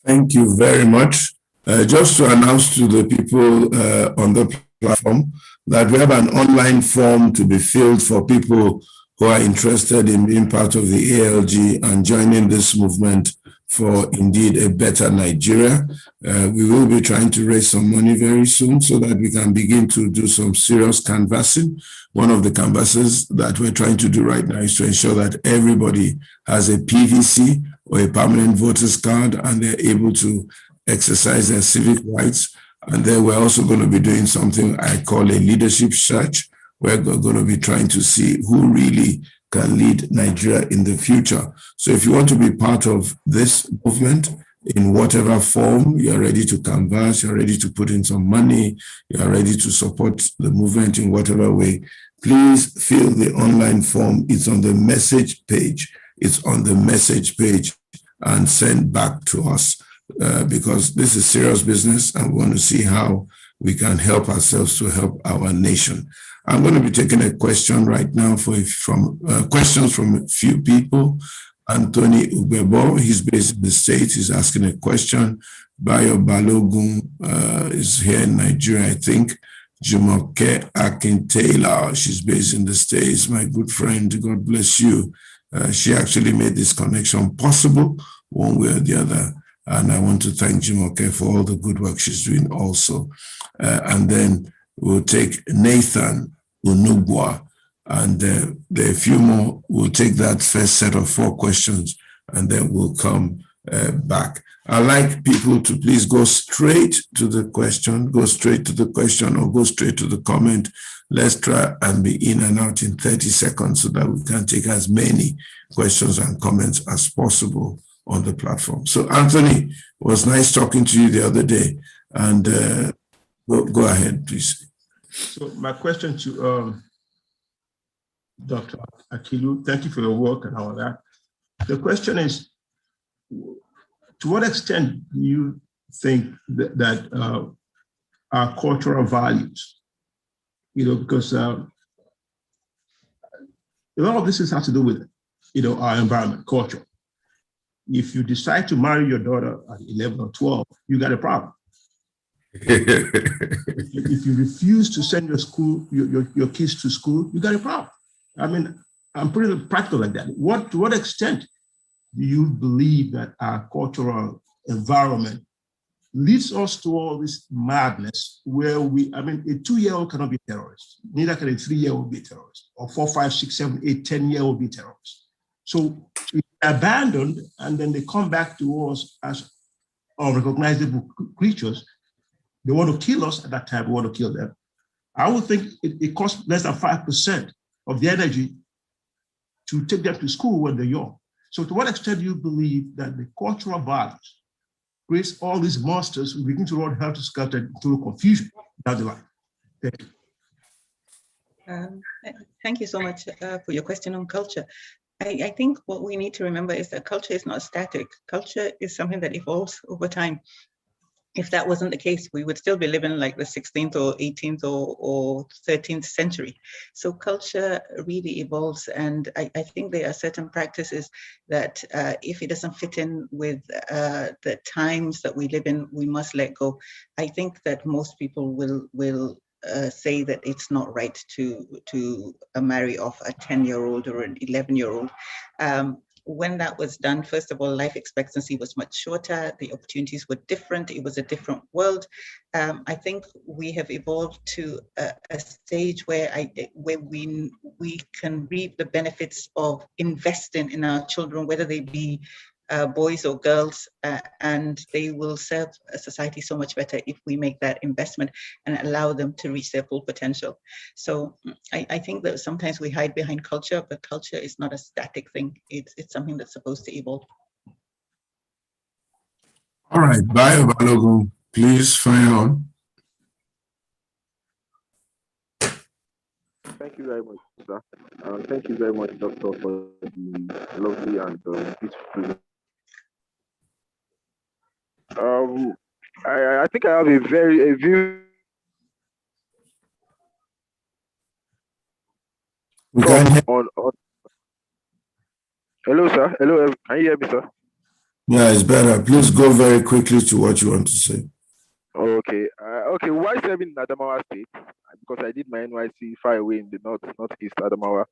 Thank you very much. Just to announce to the people on the platform that we have an online form to be filled for people who are interested in being part of the ALG and joining this movement for indeed a better Nigeria. We will be trying to raise some money very soon so that we can begin to do some serious canvassing. One of the canvasses that we're trying to do right now is to ensure that everybody has a PVC or a permanent voters card and they're able to exercise their civic rights. And then we're also going to be doing something I call a leadership search. We're going to be trying to see who really can lead Nigeria in the future. So if you want to be part of this movement in whatever form, you're ready to canvass, you're ready to put in some money, you're ready to support the movement in whatever way, please fill the online form. It's on the message page. It's on the message page and send back to us because this is serious business and we want to see how we can help ourselves to help our nation. I'm going to be taking a question right now from questions from a few people. Anthony Ubebo, he's based in the States, he's asking a question. Bayo Balogun is here in Nigeria, I think. Jumoke Akin Taylor, she's based in the States, my good friend, God bless you. She actually made this connection possible one way or the other. And I want to thank Jumoke for all the good work she's doing also. And then we'll take Nathan Unugwa, and there are a few more. We'll take that first set of 4 questions, and then we'll come back. I'd like people to please go straight to the question, or go straight to the comment. Let's try and be in and out in 30 seconds so that we can take as many questions and comments as possible on the platform. So Anthony, it was nice talking to you the other day, and go ahead, please. So my question to Dr. Akilu, thank you for your work and all that. The question is, to what extent do you think that our cultural values, because a lot of this has to do with, our environment, culture. If you decide to marry your daughter at 11 or 12, you got a problem. If you refuse to send your kids to school, you got a problem. I mean, I'm pretty practical like that. To what extent do you believe that our cultural environment leads us to all this madness where a 2-year-old cannot be a terrorist, neither can a 3-year-old be a terrorist, or 4, 5, 6, 7, 8, 10-year-old be a terrorist. So it's abandoned, and then they come back to us as unrecognizable creatures. They want to kill us at that time, we want to kill them. I would think it costs less than 5% of the energy to take them to school when they're young. So to what extent do you believe that the cultural values creates all these monsters who begin to run helter skelter into confusion down the line? Thank you. Thank you so much for your question on culture. I think what we need to remember is that culture is not static. Culture is something that evolves over time. If that wasn't the case, we would still be living like the 16th or 18th or 13th century. So culture really evolves. And I think there are certain practices that if it doesn't fit in with the times that we live in, we must let go. I think that most people will say that it's not right to marry off a 10-year-old or an 11-year-old. When that was done, first of all, life expectancy was much shorter. The opportunities were different. It was a different world. I think we have evolved to a stage where we can reap the benefits of investing in our children, whether they be boys or girls, and they will serve society so much better if we make that investment and allow them to reach their full potential. So I think that sometimes we hide behind culture, but culture is not a static thing. It's something that's supposed to evolve. All right, Bayo Balogun, please fire on. Thank you very much, sir. Thank you very much, Doctor, for the lovely and beautiful. I think I have a view. On. Hello, sir. Hello, can you hear me, sir? Yeah, it's better. Please go very quickly to what you want to say. Okay. Okay. Why serving in Adamawa State? Because I did my NYC far away in the northeast Adamawa.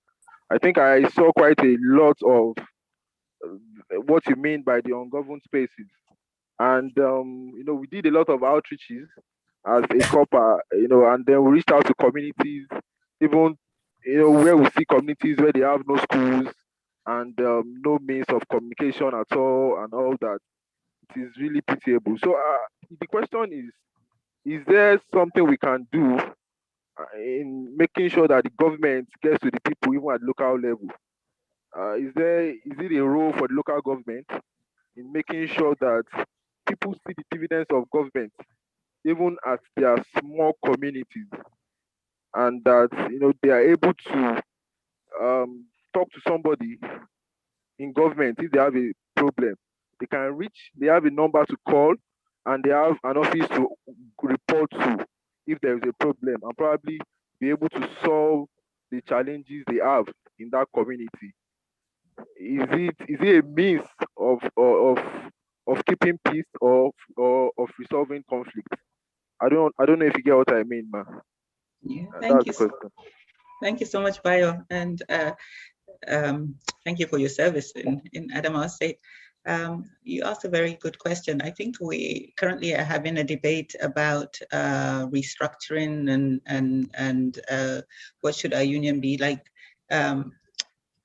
I think I saw quite a lot of what you mean by the ungoverned spaces. And we did a lot of outreaches as a copper, and then we reached out to communities, even where we see communities where they have no schools and no means of communication at all and all that. It is really pitiable. So the question is there something we can do in making sure that the government gets to the people even at local level? Is it a role for the local government in making sure that people see the dividends of government even at their small communities, and that they are able to talk to somebody in government if they have a problem? They have a number to call, and they have an office to report to if there is a problem, and probably be able to solve the challenges they have in that community. Is it a means of keeping peace, or of resolving conflict? I don't know if you get what I mean, man. Yeah, That's the question. thank you so much, Bayo, and thank you for your service in Adamawa State. You asked a very good question. I think we currently are having a debate about restructuring and what should our union be like.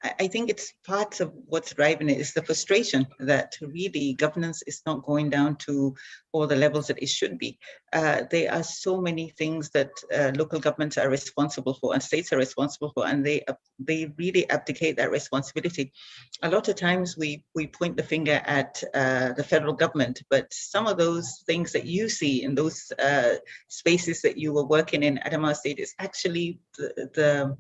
I think it's part of what's driving it is the frustration that really governance is not going down to all the levels that it should be. There are so many things that local governments are responsible for and states are responsible for, and they really abdicate that responsibility. A lot of times we point the finger at the federal government, but some of those things that you see in those spaces that you were working in Adamawa State is actually the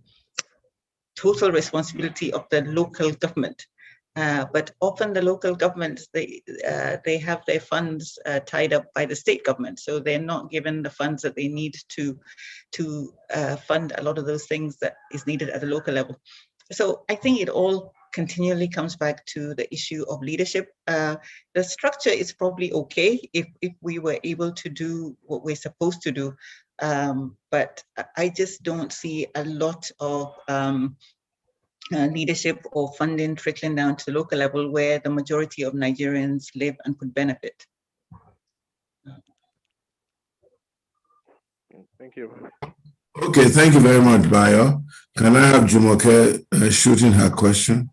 total responsibility of the local government. But often the local governments, they have their funds tied up by the state government. So they're not given the funds that they need to fund a lot of those things that is needed at the local level. So I think it all continually comes back to the issue of leadership. The structure is probably okay if we were able to do what we're supposed to do. But I just don't see a lot of leadership or funding trickling down to the local level where the majority of Nigerians live and could benefit. Thank you. Okay, thank you very much, Bayo. Can I have Jumoke shoot in her question?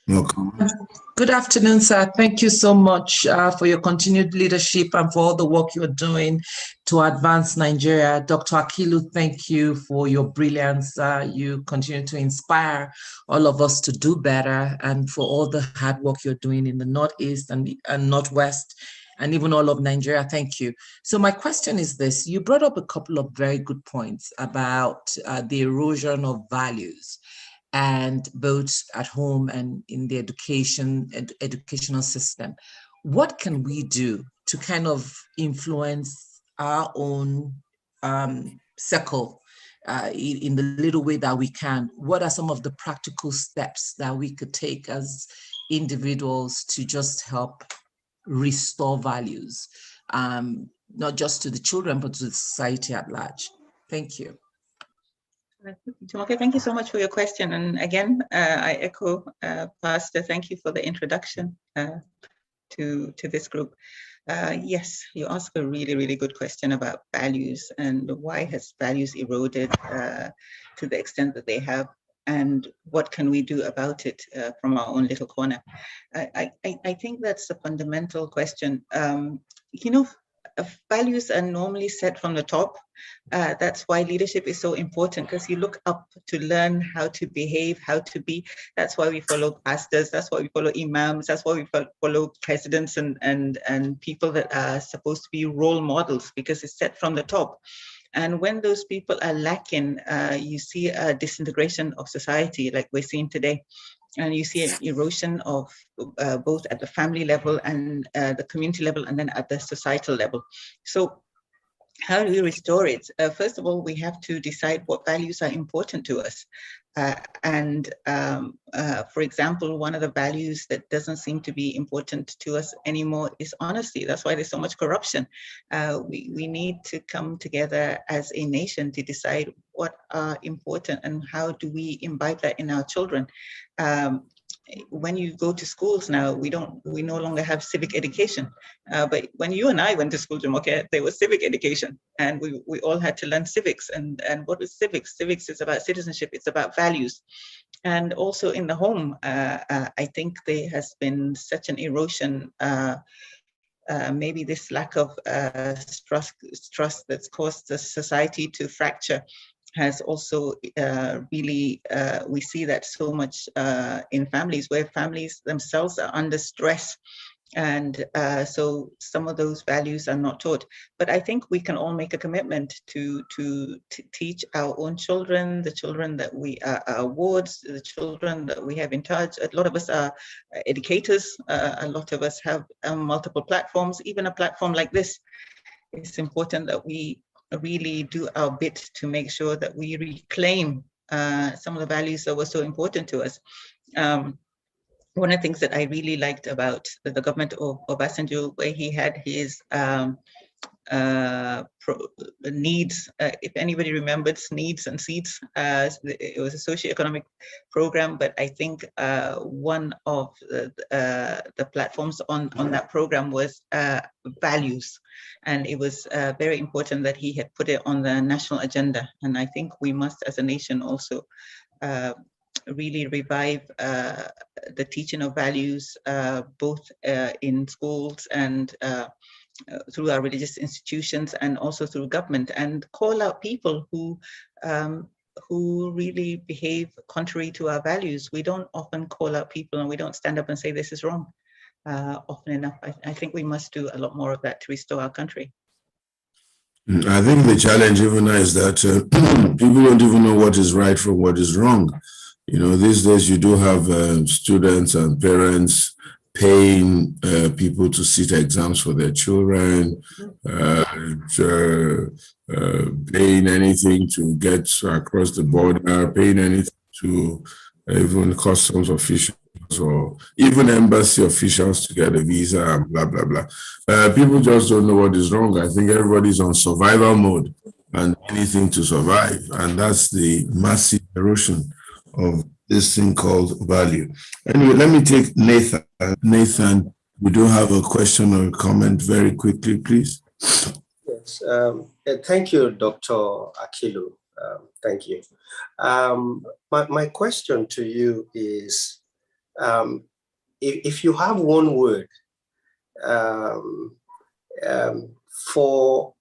No comment. Good afternoon, sir. Thank you so much for your continued leadership and for all the work you're doing to advance Nigeria. Dr. Akilu, thank you for your brilliance. You continue to inspire all of us to do better, and for all the hard work you're doing in the Northeast and Northwest, and even all of Nigeria. Thank you. So my question is this. You brought up a couple of very good points about the erosion of values, and both at home and in the educational system. What can we do to kind of influence our own circle in the little way that we can? What are some of the practical steps that we could take as individuals to just help restore values, not just to the children, but to the society at large? Thank you. Okay, thank you so much for your question. And again, I echo Pastor, thank you for the introduction to this group. Yes, you asked a really, really good question about values and why has values eroded to the extent that they have, and what can we do about it from our own little corner? I think that's the fundamental question. Values are normally set from the top. That's why leadership is so important, because you look up to learn how to behave, how to be. That's why we follow pastors. That's why we follow imams. That's why we follow presidents and people that are supposed to be role models, because it's set from the top. And when those people are lacking, you see a disintegration of society like we're seeing today. And you see an erosion of both at the family level and the community level, and then at the societal level. So how do we restore it? First of all, we have to decide what values are important to us. For example, one of the values that doesn't seem to be important to us anymore is honesty. That's why there's so much corruption. We need to come together as a nation to decide what are important and how do we imbibe that in our children. when you go to schools now, we no longer have civic education. But when you and I went to school, Jumoke, there was civic education, and we all had to learn civics. And what is civics? Civics is about citizenship. It's about values. And also in the home, I think there has been such an erosion. Maybe this lack of trust that's caused the society to fracture has also really, we see that so much in families, where families themselves are under stress. And so some of those values are not taught. But I think we can all make a commitment to teach our own children, the children that we are wards, the children that we have in charge. A lot of us are educators. A lot of us have multiple platforms, even a platform like this. It's important that we really do our bit to make sure that we reclaim some of the values that were so important to us. One of the things that I really liked about the government of Obasanjo, where he had his needs, if anybody remembers needs and seeds, it was a socio-economic program, but I think one of the platforms on that program was values. And it was very important that he had put it on the national agenda. And I think we must, as a nation, also really revive the teaching of values, both in schools and through our religious institutions, and also through government, and call out people who really behave contrary to our values. We don't often call out people, and we don't stand up and say this is wrong often enough. I think we must do a lot more of that to restore our country. I think the challenge even now is that people don't even know what is right from what is wrong. You know, these days you do have students and parents paying people to sit exams for their children, paying anything to get across the border, paying anything to even customs officials or even embassy officials to get a visa and blah, blah, blah. People just don't know what is wrong. I think everybody's on survival mode and anything to survive. And that's the massive erosion of this thing called value. Anyway, let me take Nathan. Nathan, we do have a question or a comment very quickly, please. Yes, thank you, Dr. Akilu. Thank you. My question to you is, if you have one word for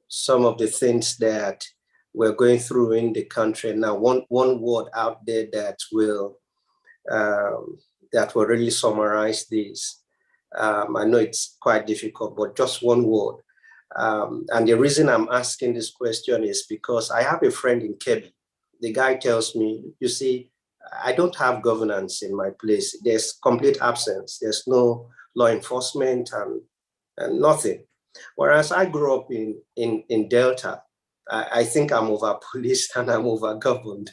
some of the things that we're going through in the country now, one word out there that will really summarize this. I know it's quite difficult, but just one word. And the reason I'm asking this question is because I have a friend in Kebbi. The guy tells me, you see, I don't have governance in my place. There's complete absence. There's no law enforcement and nothing. Whereas I grew up in Delta, I think I'm over-policed and I'm over-governed.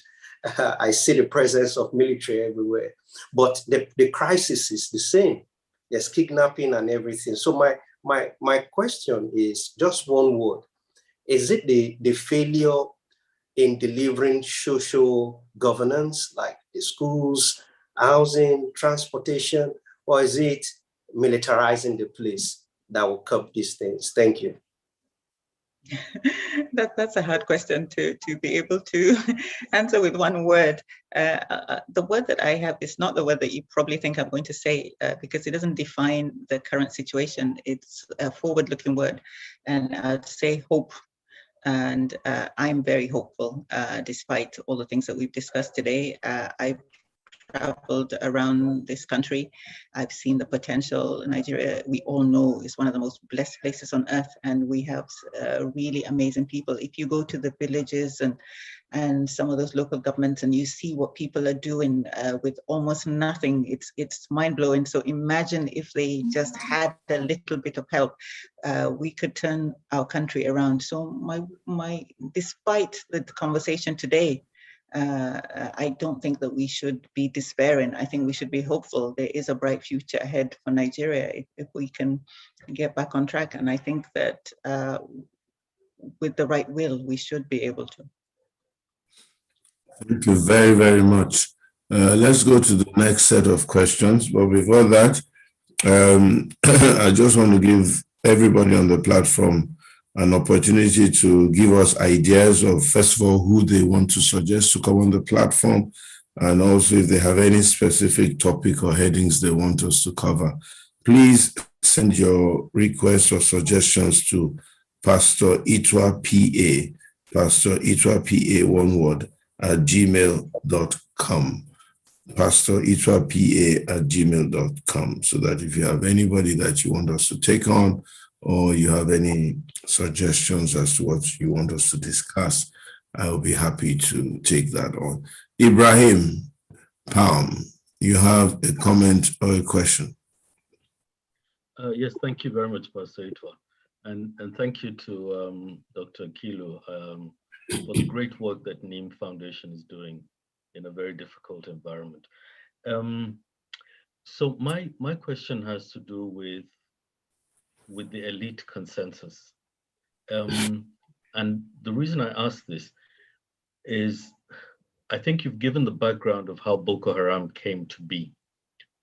I see the presence of military everywhere. But the crisis is the same. There's kidnapping and everything. So my question is just one word. Is it the failure in delivering social governance, like the schools, housing, transportation, or is it militarizing the place that will curb these things? Thank you. That's a hard question to be able to answer with one word. The word that I have is not the word that you probably think I'm going to say, because it doesn't define the current situation. It's a forward-looking word, and I'd say hope. And I'm very hopeful, despite all the things that we've discussed today. I've traveled around this country. I've seen the potential. Nigeria, we all know, is one of the most blessed places on earth, and we have really amazing people. If you go to the villages and some of those local governments and you see what people are doing with almost nothing, it's mind-blowing. So imagine if they just had a little bit of help, we could turn our country around. So despite the conversation today, I don't think that we should be despairing. I think we should be hopeful. There is a bright future ahead for Nigeria if we can get back on track. And I think that with the right will, we should be able to. Thank you very, very much. Let's go to the next set of questions. But before that, I just want to give everybody on the platform an opportunity to give us ideas of, first of all, who they want to suggest to come on the platform, and also if they have any specific topic or headings they want us to cover. Please send your requests or suggestions to Pastor Itwa PA, Pastor Itwa PA, one word, at gmail.com. Pastor Itwa PA at gmail.com, so that if you have anybody that you want us to take on, or you have any suggestions as to what you want us to discuss, I will be happy to take that on. Ibrahim Palm, you have a comment or a question? Yes, thank you very much, Pastor Itwa. And thank you to Dr. Akilu for the great work that Neem Foundation is doing in a very difficult environment. So my question has to do with the elite consensus. And the reason I ask this is, I think you've given the background of how Boko Haram came to be.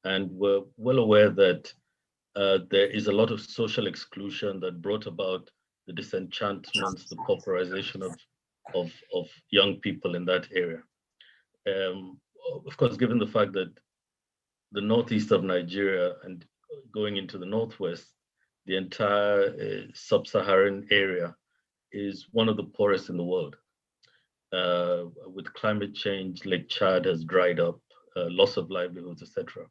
And we're well aware that there is a lot of social exclusion that brought about the disenchantments, the pauperization of young people in that area. Of course, given the fact that the northeast of Nigeria and going into the northwest, the entire sub-Saharan area is one of the poorest in the world. With climate change, Lake Chad has dried up, loss of livelihoods, etc.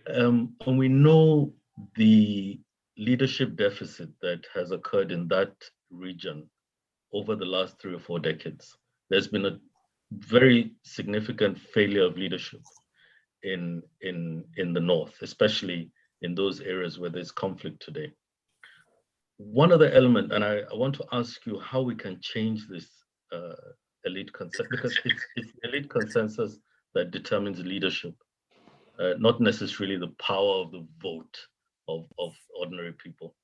And we know the leadership deficit that has occurred in that region over the last 3 or 4 decades. There's been a very significant failure of leadership in the north, especially in those areas where there's conflict today. One other element, and I want to ask you how we can change this elite consensus, because it's the elite consensus that determines leadership, not necessarily the power of the vote of ordinary people.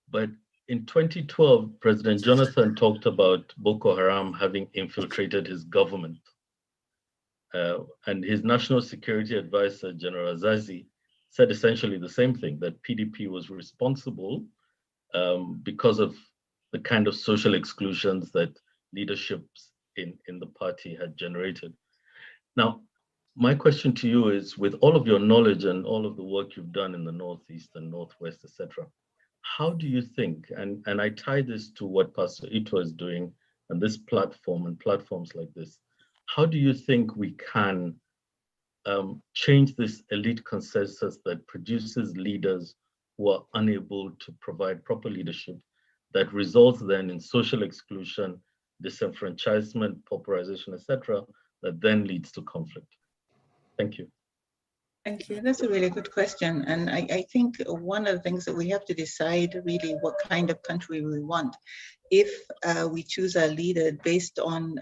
But in 2012, President Jonathan talked about Boko Haram having infiltrated his government. And his national security advisor, General Azazi, said essentially the same thing, that PDP was responsible because of the kind of social exclusions that leaderships in the party had generated. Now, my question to you is, with all of your knowledge and all of the work you've done in the Northeast and Northwest, etc., how do you think, and I tie this to what Pastor Itwa is doing and this platform and platforms like this, how do you think we can change this elite consensus that produces leaders who are unable to provide proper leadership, that results then in social exclusion, disenfranchisement, pauperization, etc., that then leads to conflict? Thank you. Thank you. That's a really good question. And I think one of the things that we have to decide really what kind of country we want. If we choose our leader based on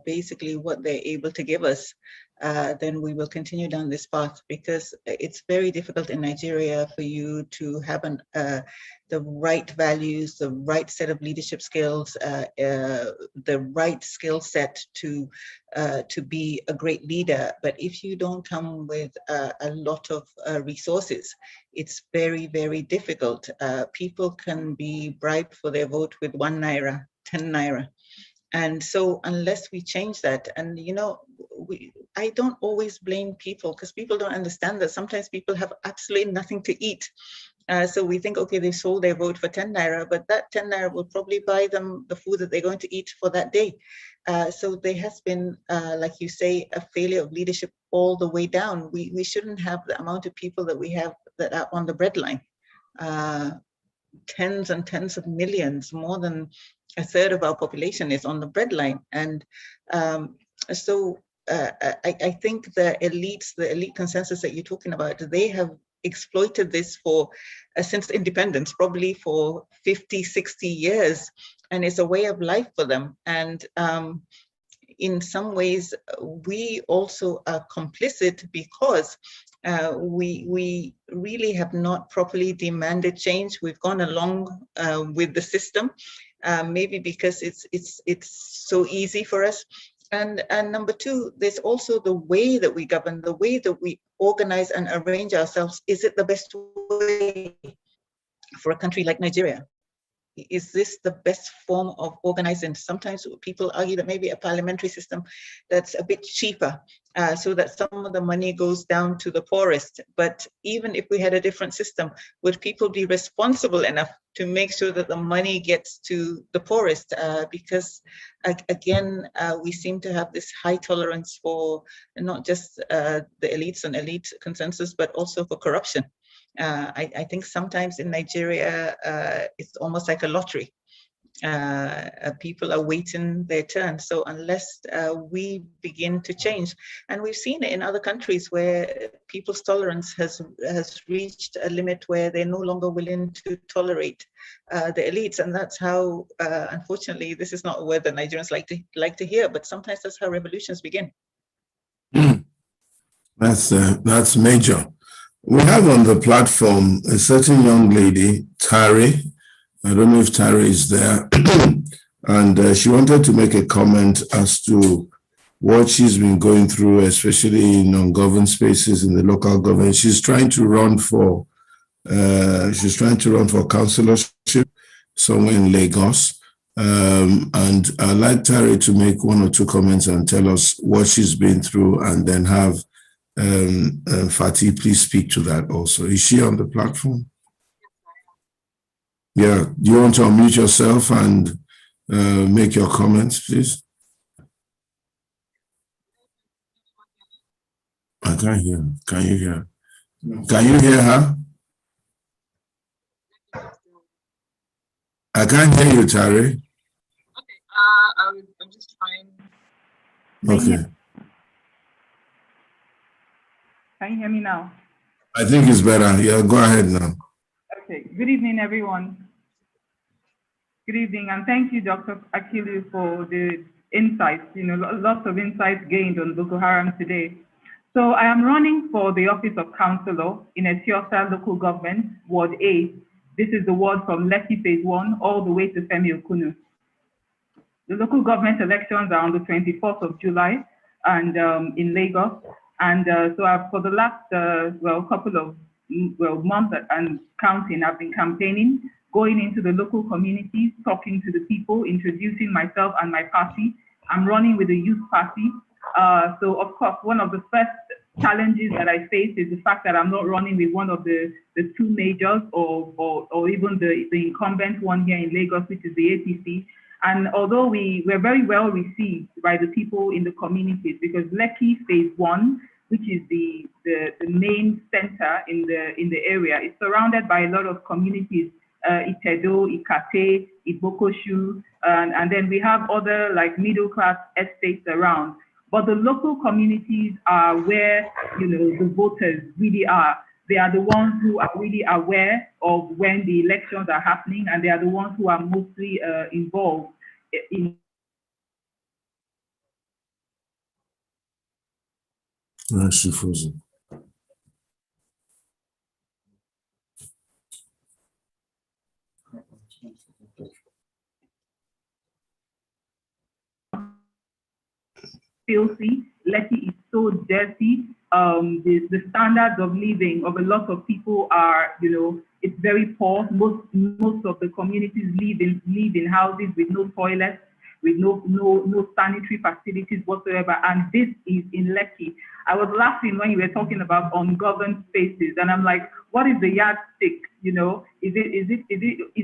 basically what they're able to give us, then we will continue down this path, because it's very difficult in Nigeria for you to have the right values, the right set of leadership skills, the right skill set to be a great leader. But if you don't come with a lot of resources, it's very, very difficult. People can be bribed for their vote with 1 naira, 10 naira. And so unless we change that, and you know, I don't always blame people, because people don't understand that sometimes people have absolutely nothing to eat. So we think, okay, they sold their vote for 10 naira, but that 10 naira will probably buy them the food that they're going to eat for that day. So there has been, like you say, a failure of leadership all the way down. We shouldn't have the amount of people that we have that are on the breadline. Tens and tens of millions, more than a third of our population is on the breadline. And so I think the elite consensus that you're talking about, they have exploited this for since independence, probably for 50, 60 years. And it's a way of life for them. And in some ways, we also are complicit, because we really have not properly demanded change. We've gone along with the system, maybe because it's so easy for us. And number two, there's also the way that we govern, the way that we organize and arrange ourselves. Is it the best way for a country like Nigeria? Is this the best form of organizing? Sometimes people argue that maybe a parliamentary system that's a bit cheaper, so that some of the money goes down to the poorest. But even if we had a different system, would people be responsible enough to make sure that the money gets to the poorest? Because again, we seem to have this high tolerance for not just the elites and elite consensus, but also for corruption. I think sometimes in Nigeria, it's almost like a lottery. People are waiting their turn. So unless we begin to change, and we've seen it in other countries where people's tolerance has reached a limit where they're no longer willing to tolerate the elites, and that's how, unfortunately, this is not a word that Nigerians like to hear, but sometimes that's how revolutions begin. That's major. We have on the platform a certain young lady, Tari. I don't know if Tari is there. And she wanted to make a comment as to what she's been going through, especially in ungoverned spaces in the local government. She's trying to run for councillorship somewhere in Lagos. And I'd like Tari to make one or two comments and tell us what she's been through, and then have Fati, please speak to that also. Is she on the platform? Yeah, do you want to unmute yourself and make your comments, please? I can't hear. Can you hear? Can you hear her? I can't hear you, Tari. Okay, I'm just trying. Okay. Can you hear me now? I think it's better. Yeah, go ahead now. Okay. Good evening, everyone. Good evening, and thank you, Dr. Akilu, for the insights. Lots of insights gained on Boko Haram today. So I am running for the office of councillor in Ethiopia local government, Ward 8. This is the ward from Lekki Phase 1 all the way to Femi Okunu. The local government elections are on the 24th of July and in Lagos. And so for the last, couple of months and counting, I've been campaigning, going into the local communities, talking to the people, introducing myself and my party. I'm running with the youth party. So of course, one of the first challenges that I face is the fact that I'm not running with one of the two majors or even the incumbent one here in Lagos, which is the APC. And although we were very well received by the people in the communities, because Lekki Phase 1, which is the main center in the area, is surrounded by a lot of communities, Itedo, Ikate, Ibokoshu, and then we have other like middle class estates around. But the local communities are where the voters really are. They are the ones who are really aware of when the elections are happening, and they are the ones who are mostly involved in. She frozen. Filthy. Lekki is so dirty. The standards of living of a lot of people are, it's very poor. Most of the communities live in houses with no toilets, with no sanitary facilities whatsoever. And this is in Lekki. I was laughing when you were talking about ungoverned spaces, and I'm like, what is the yardstick? Is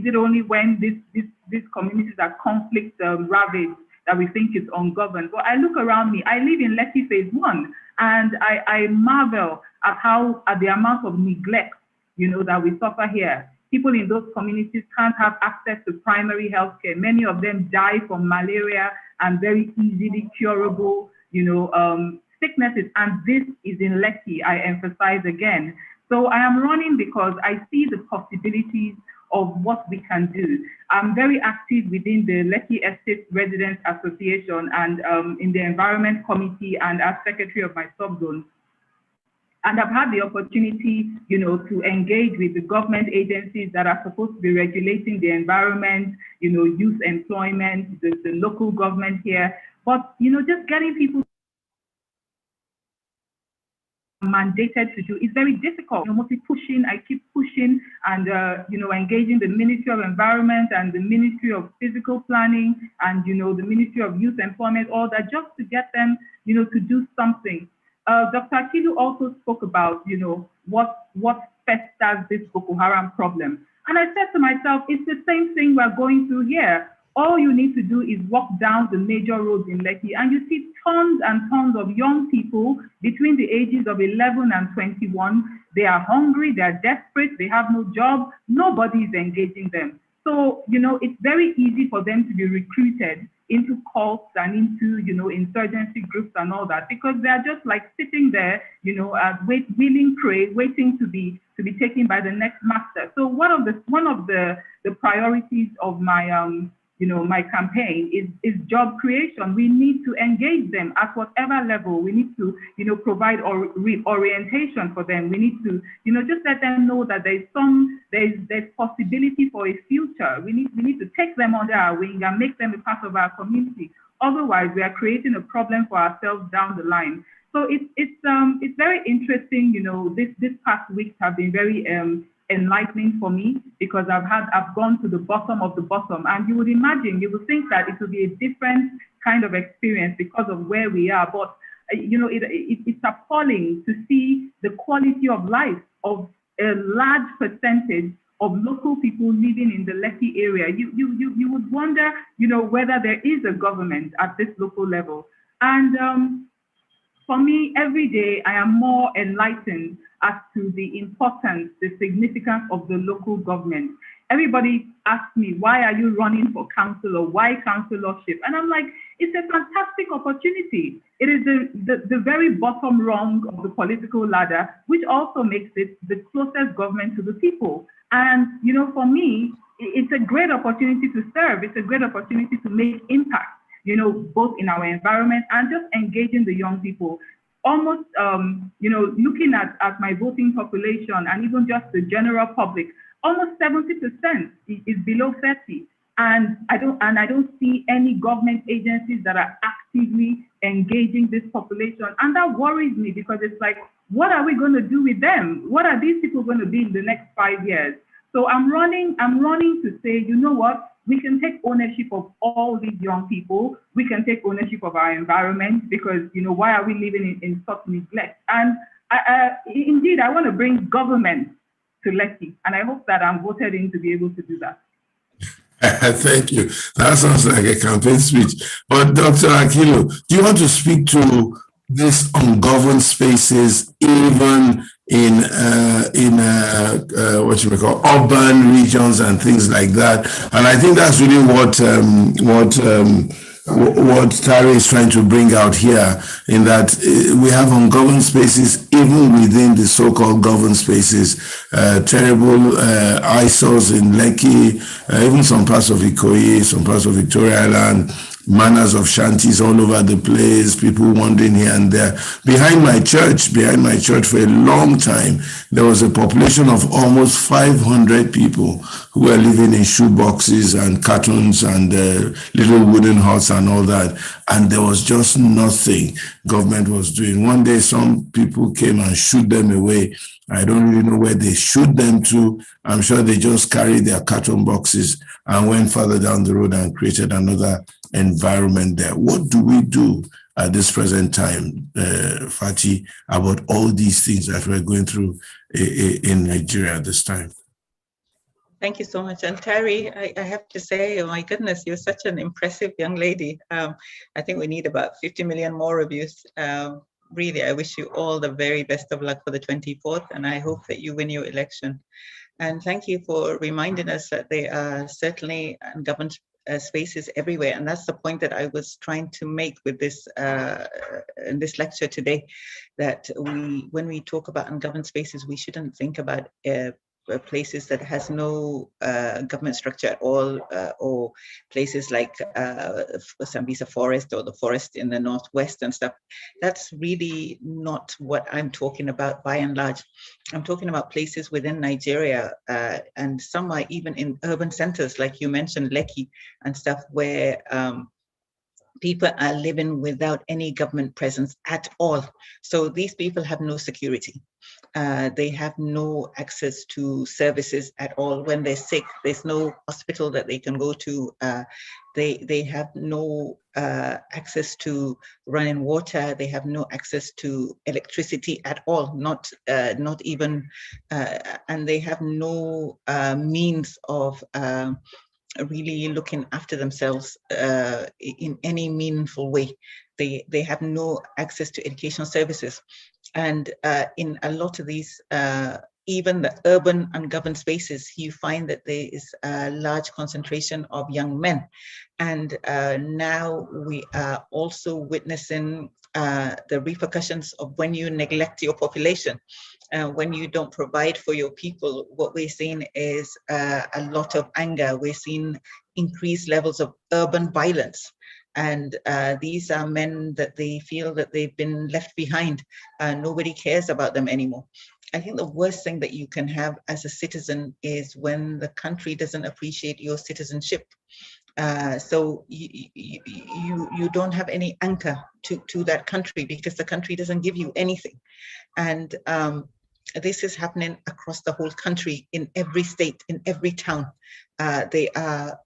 it only when these communities are conflict ravaged that we think it's ungoverned? But I look around me. I live in Lekki Phase 1, and I marvel at the amount of neglect, that we suffer here. People in those communities can't have access to primary health care. Many of them die from malaria and very easily curable, sicknesses. And this is in Lekki, I emphasize again. So I am running because I see the possibilities of what we can do. I'm very active within the Lekki Estate Residents Association and in the Environment Committee and as Secretary of my subzone. And I've had the opportunity, to engage with the government agencies that are supposed to be regulating the environment, youth employment, the local government here. But, just getting people mandated to do is very difficult. Mostly pushing, I keep pushing and, engaging the Ministry of Environment and the Ministry of Physical Planning and, the Ministry of Youth Employment, all that, just to get them, to do something. Dr. Akilu also spoke about, what festers this Boko Haram problem. And I said to myself, it's the same thing we're going through here. All you need to do is walk down the major roads in Lekki and you see tons and tons of young people between the ages of 11 and 21. They are hungry, they are desperate, they have no job, nobody is engaging them. So, it's very easy for them to be recruited into cults and into, insurgency groups and all that, because they are just like sitting there, willing prey, waiting to be taken by the next master. So one of the priorities of my my campaign is job creation. We need to engage them at whatever level. We need to, provide reorientation for them. We need to, just let them know that there's possibility for a future. We need to take them under our wing and make them a part of our community. Otherwise, we are creating a problem for ourselves down the line. So it's very interesting. This past weeks have been very enlightening for me, because I've gone to the bottom of the bottom, and you would think that it would be a different kind of experience because of where we are, but it's appalling to see the quality of life of a large percentage of local people living in the Lekki area. You would wonder, whether there is a government at this local level. And for me, every day I am more enlightened as to the importance, the significance of the local government. Everybody asks me, why are you running for council, or why councillorship? And I'm like, it's a fantastic opportunity. It is the very bottom rung of the political ladder, which also makes it the closest government to the people. And, for me, it's a great opportunity to serve. It's a great opportunity to make impact, both in our environment and just engaging the young people. Almost, looking at my voting population and even just the general public, almost 70% is below 30. And I don't see any government agencies that are actively engaging this population. And that worries me, because it's like, what are we going to do with them? What are these people going to be in the next 5 years? So I'm running to say, you know what? We can take ownership of all these young people. We can take ownership of our environment, because, why are we living in such neglect? And indeed, I want to bring government to Lekki, and I hope that I'm voted in to be able to do that. Thank you. That sounds like a campaign speech. But Dr. Akilu, do you want to speak to these ungoverned spaces, even in what you may call urban regions and things like that? And I think that's really what Tari is trying to bring out here, in that we have ungoverned spaces even within the so-called governed spaces. Terrible eyesores in Lekki, even some parts of Ikoyi, some parts of Victoria Island, manners of shanties all over the place, people wandering here and there. Behind my church for a long time, there was a population of almost 500 people who were living in shoe boxes and cartons and little wooden huts and all that. And there was just nothing government was doing. One day, some people came and shooed them away. I don't really know where they shoot them to. I'm sure they just carried their carton boxes and went further down the road and created another environment there. What do we do at this present time, Fati, about all these things that we're going through in Nigeria at this time? Thank you so much. And Terry, I have to say, oh my goodness, you're such an impressive young lady. I think we need about 50 million more of you. Really, I wish you all the very best of luck for the 24th, and I hope that you win your election. And thank you for reminding us that there are certainly ungoverned spaces everywhere, and that's the point that I was trying to make with this in this lecture today. That when we talk about ungoverned spaces, we shouldn't think about places that has no government structure at all, or places like Sambisa Forest or the forest in the northwest and stuff. That's really not what I'm talking about by and large. I'm talking about places within Nigeria, and some are even in urban centers, like you mentioned, Lekki and stuff, where people are living without any government presence at all. So these people have no security. They have no access to services at all. When they're sick, there's no hospital that they can go to. They have no access to running water. They have no access to electricity at all, not even, and they have no means of really looking after themselves in any meaningful way. They have no access to educational services. And in a lot of these, even the urban ungoverned spaces, you find that there is a large concentration of young men. And now we are also witnessing the repercussions of when you neglect your population. When you don't provide for your people, what we're seeing is a lot of anger. We're seeing increased levels of urban violence. And these are men that they feel that they've been left behind. Nobody cares about them anymore. I think the worst thing that you can have as a citizen is when the country doesn't appreciate your citizenship. So you don't have any anchor to that country because the country doesn't give you anything. And this is happening across the whole country, in every state, in every town. There are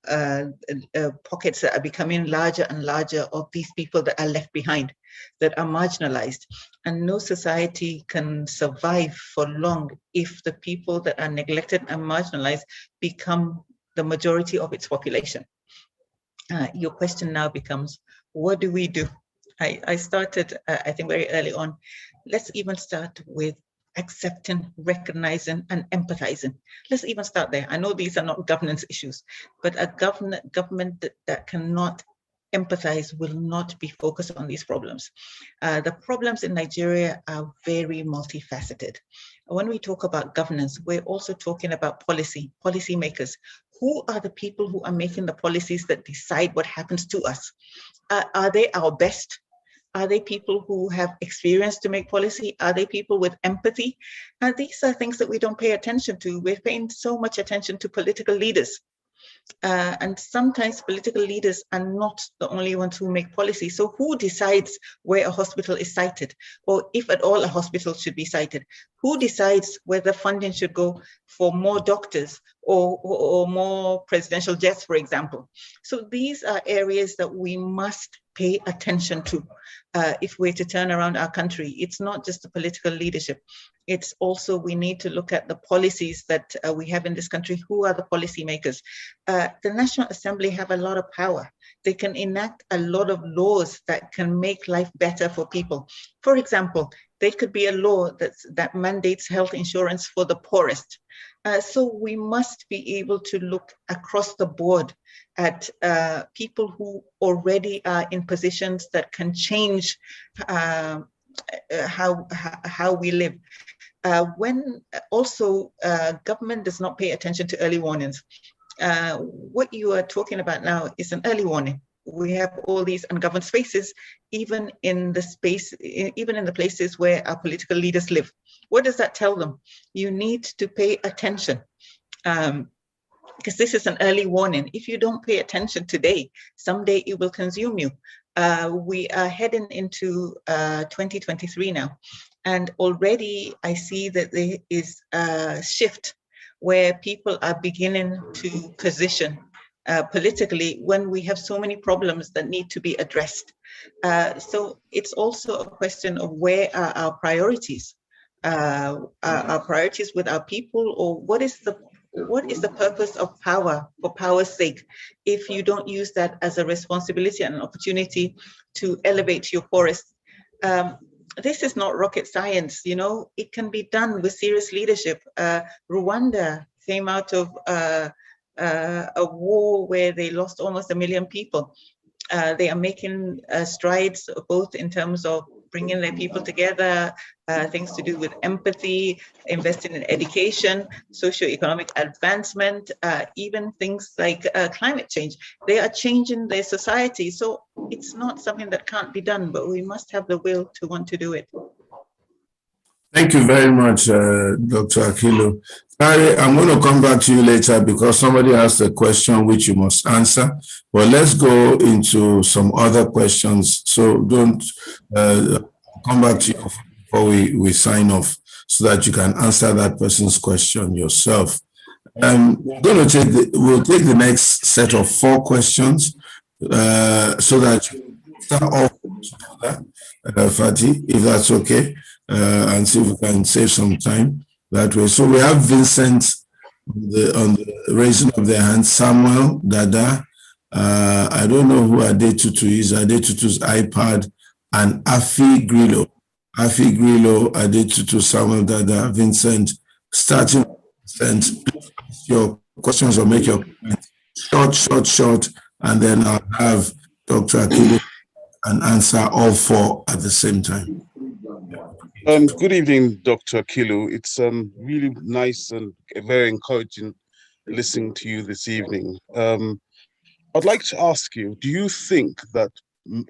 pockets that are becoming larger and larger of these people that are left behind, that are marginalized. And no society can survive for long if the people that are neglected and marginalized become the majority of its population. Your question now becomes, what do we do? I started, I think, very early on. Let's even start with accepting, recognizing, and empathizing. Let's even start there. I know these are not governance issues, but a government that cannot empathize will not be focused on these problems. The problems in Nigeria are very multifaceted. When we talk about governance, we're also talking about policymakers. Who are the people who are making the policies that decide what happens to us? Are they our best? Are they people who have experience to make policy? Are they people with empathy? These are things that we don't pay attention to. We're paying so much attention to political leaders. And sometimes political leaders are not the only ones who make policy. So who decides where a hospital is sited, or if at all a hospital should be sited? Who decides whether funding should go for more doctors or more presidential jets, for example? So these are areas that we must pay attention to if we're to turn around our country. It's not just the political leadership. It's also, we need to look at the policies that we have in this country. Who are the policymakers? The National Assembly have a lot of power. They can enact a lot of laws that can make life better for people. For example, there could be a law that mandates health insurance for the poorest. So we must be able to look across the board at people who already are in positions that can change how we live. When also government does not pay attention to early warnings. What you are talking about now is an early warning. We have all these ungoverned spaces, even in the places where our political leaders live. What does that tell them? You need to pay attention, because this is an early warning. If you don't pay attention today, someday it will consume you. We are heading into 2023 now, and already I see that there is a shift where people are beginning to position politically when we have so many problems that need to be addressed. So it's also a question of where are our priorities? Our priorities with our people, or what is the purpose of power for power's sake, if you don't use that as a responsibility and an opportunity to elevate your poorest? This is not rocket science, you know. It can be done with serious leadership. Rwanda came out of a war where they lost almost 1 million people. They are making strides both in terms of bringing their people together, things to do with empathy, investing in education, socioeconomic advancement, even things like climate change. They are changing their society. So it's not something that can't be done, but we must have the will to want to do it. Thank you very much, Dr. Akilu. Harry, I'm going to come back to you later because somebody asked a question which you must answer. But let's go into some other questions. So don't come back to you before we sign off so that you can answer that person's question yourself. We're going to we'll take the next set of 4 questions so that you start off Fati, if that's okay, and see if we can save some time that way. So we have Vincent on the raising of their hand, Samuel, Dada. I don't know who Adetutu is, Adetutu's iPad, and Afi Grillo. Afi Grillo, Adetutu, Samuel, Dada, Vincent. Starting with Vincent, your questions or make your comments short, and then I'll have Dr. Akilu and answer all 4 at the same time. Good evening, Dr. Akilu. It's really nice and very encouraging listening to you this evening. I'd like to ask you, do you think that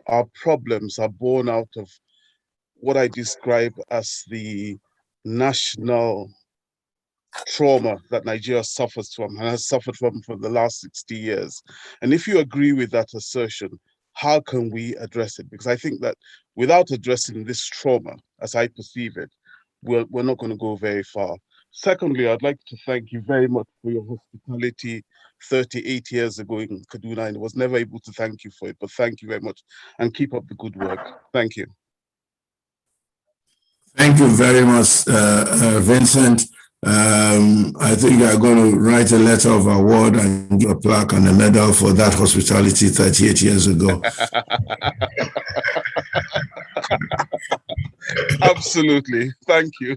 our problems are born out of what I describe as the national trauma that Nigeria suffers from and has suffered from for the last 60 years? And if you agree with that assertion, how can we address it? Because I think that without addressing this trauma, as I perceive it, we're not going to go very far. Secondly, I'd like to thank you very much for your hospitality 38 years ago in Kaduna. And I was never able to thank you for it, but thank you very much and keep up the good work. Thank you. Thank you very much, Vincent. I think I'm going to write a letter of award and give a plaque and a medal for that hospitality 38 years ago. Absolutely. Thank you.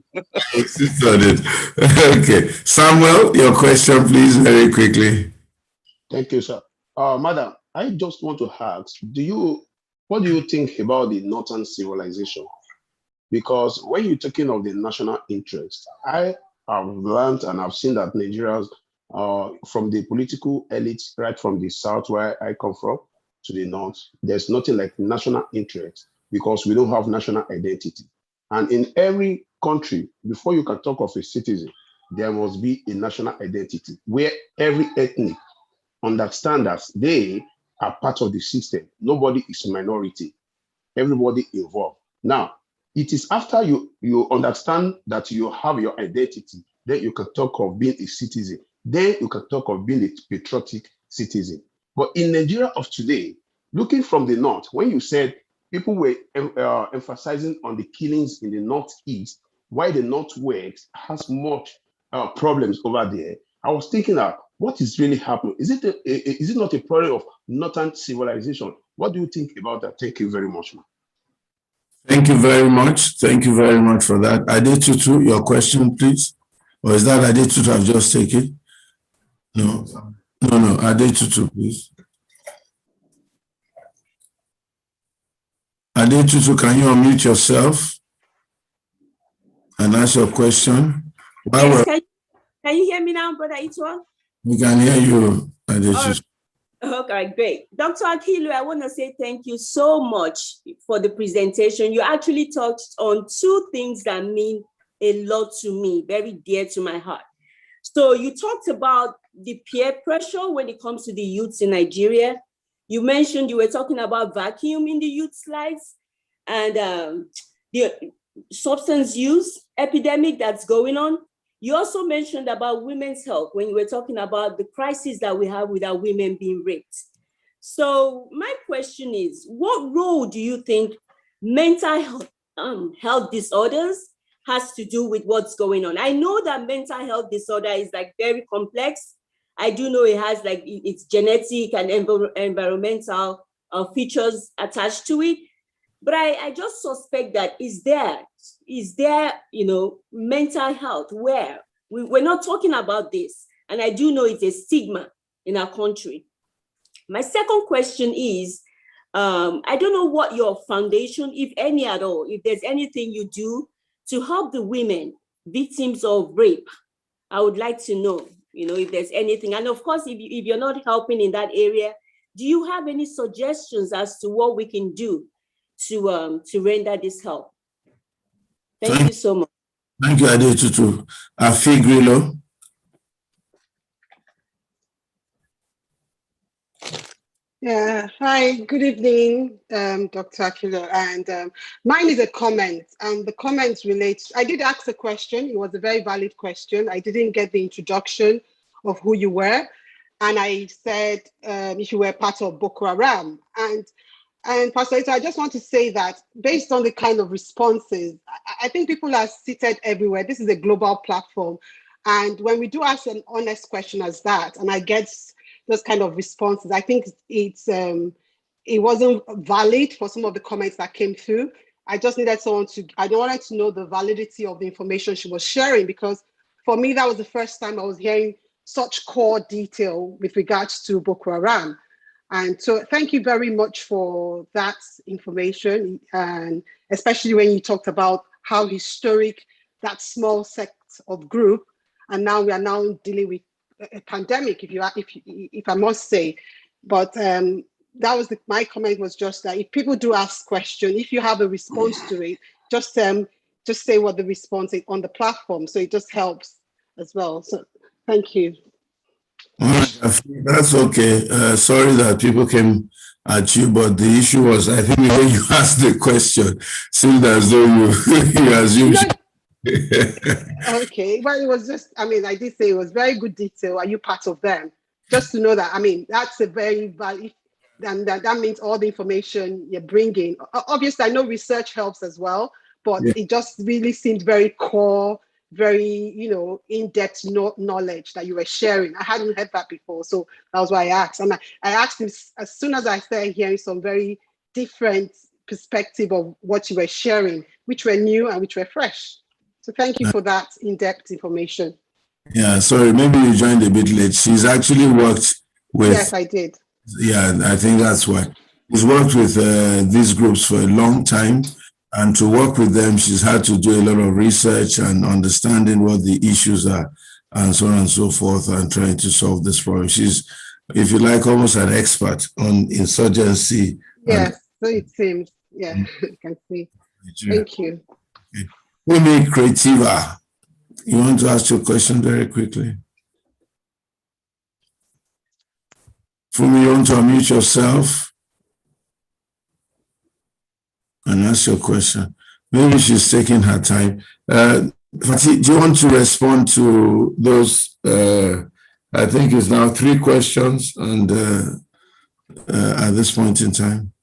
Okay. Samuel, your question, please, very quickly. Thank you, sir. Madam, I just want to ask, what do you think about the Northern civilization? Because when you're talking of the national interest, I have learned and I've seen that Nigerians, from the political elites, right from the south where I come from to the north, there's nothing like national interest because we don't have national identity. And in every country, before you can talk of a citizen, there must be a national identity where every ethnic understand that they are part of the system. Nobody is a minority. Everybody involved. Now, it is after you understand that you have your identity, then you can talk of being a citizen. Then you can talk of being a patriotic citizen. But in Nigeria of today, looking from the north, when you said people were emphasizing on the killings in the northeast, why the northwest has much problems over there, I was thinking that what is really happening? Is it not a problem of northern civilization? What do you think about that? Thank you very much, man. Thank you very much. Thank you very much for that. Adetutu, your question, please. Or is that Adetutu I've just taken? No. Adetutu, please. Adetutu, can you unmute yourself and ask your question? Yes, can you hear me now, Brother Itwa? We can hear you, Adetutu. Okay, great. Dr. Akilu, I want to say thank you so much for the presentation. You actually touched on 2 things that mean a lot to me, very dear to my heart. So you talked about the peer pressure when it comes to the youths in Nigeria. You mentioned you were talking about vacuum in the youth's lives and the substance use epidemic that's going on. You also mentioned about women's health when you were talking about the crisis that we have with our women being raped. So my question is, what role do you think mental health disorders has to do with what's going on? I know that mental health disorder is like very complex. I do know it has like its genetic and environmental features attached to it. But I just suspect that is there, mental health where we're not talking about this. And I do know it's a stigma in our country. My second question is, I don't know what your foundation, if any at all, if there's anything you do to help the women victims of rape. I would like to know, if there's anything. And of course, if you're not helping in that area, do you have any suggestions as to what we can do to render this help? Thank you so much. Thank you, Adetutu. Afi Grillo, Yeah, hi, good evening, Dr. Akilu. And mine is a comment, and the comment relates. I did ask a question. It was a very valid question. I didn't get the introduction of who you were. And I said if you were part of Boko Haram. And Pastor Ito, I just want to say that based on the kind of responses, I think people are seated everywhere. This is a global platform. And when we do ask an honest question as that, and I get those kind of responses, I think it wasn't valid for some of the comments that came through. I just needed someone I wanted to know the validity of the information she was sharing, because for me, that was the first time I was hearing such core detail with regards to Boko Haram. And so thank you very much for that information, and especially when you talked about how historic that small sect of group, and now we are now dealing with a pandemic, if I must say. But that was my comment was just that if people do ask questions, if you have a response to it, just say what the response is on the platform, so it just helps as well. So thank you. That's okay. Sorry that people came at you, but the issue was, I think, the way you asked the question seemed as though you assumed. Okay, but it was just, I mean, I did say it was very good detail. Are you part of them? Just to know that, I mean, that's a very valid, and that means all the information you're bringing. Obviously, I know research helps as well, but it just really seemed very core, very, in-depth knowledge that you were sharing. I hadn't heard that before, so that was why I asked. And I asked him as soon as I started hearing some very different perspective of what you were sharing, which were new and which were fresh. So thank you for that in-depth information. Yeah, sorry, maybe you joined a bit late. She's actually worked with... Yes, I did. Yeah, I think that's why. She's worked with these groups for a long time, and to work with them, she's had to do a lot of research and understanding what the issues are, and so on and so forth, and trying to solve this problem. She's, if you like, almost an expert on insurgency. Yes, so it seems. Yeah, you can see. Thank you. Fumi Creativa, you want to ask your question very quickly? Fumi, you want to unmute yourself and ask your question? Maybe she's taking her time. Fatih, do you want to respond to those? I think it's now 3 questions, and at this point in time.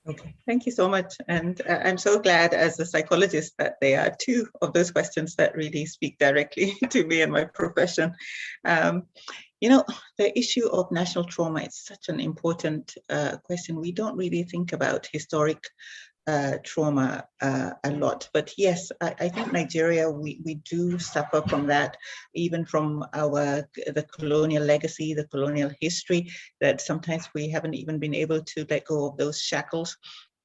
Okay, thank you so much. And I'm so glad as a psychologist that there are 2 of those questions that really speak directly to me and my profession. The issue of national trauma is such an important question. We don't really think about historic trauma a lot, but yes, I think Nigeria, we do suffer from that, even from the colonial legacy, the colonial history, that sometimes we haven't even been able to let go of those shackles.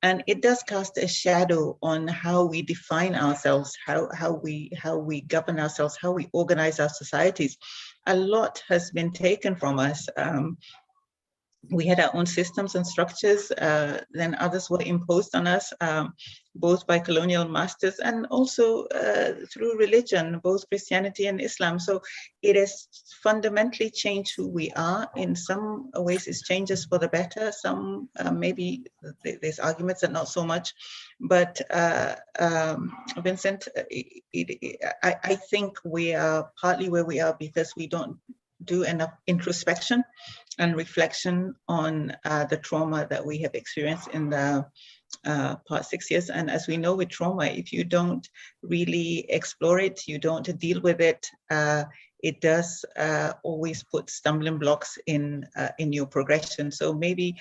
And it does cast a shadow on how we define ourselves, how we govern ourselves, how we organize our societies. A lot has been taken from us. We had our own systems and structures, then others were imposed on us, both by colonial masters and also through religion, both Christianity and Islam. So it has fundamentally changed who we are. In some ways, it's changed us for the better. Some maybe there's arguments that not so much. But Vincent, I think we are partly where we are because we don't do enough introspection and reflection on the trauma that we have experienced in the past 6 years. And as we know with trauma, if you don't really explore it, you don't deal with it, it does always put stumbling blocks in your progression. So maybe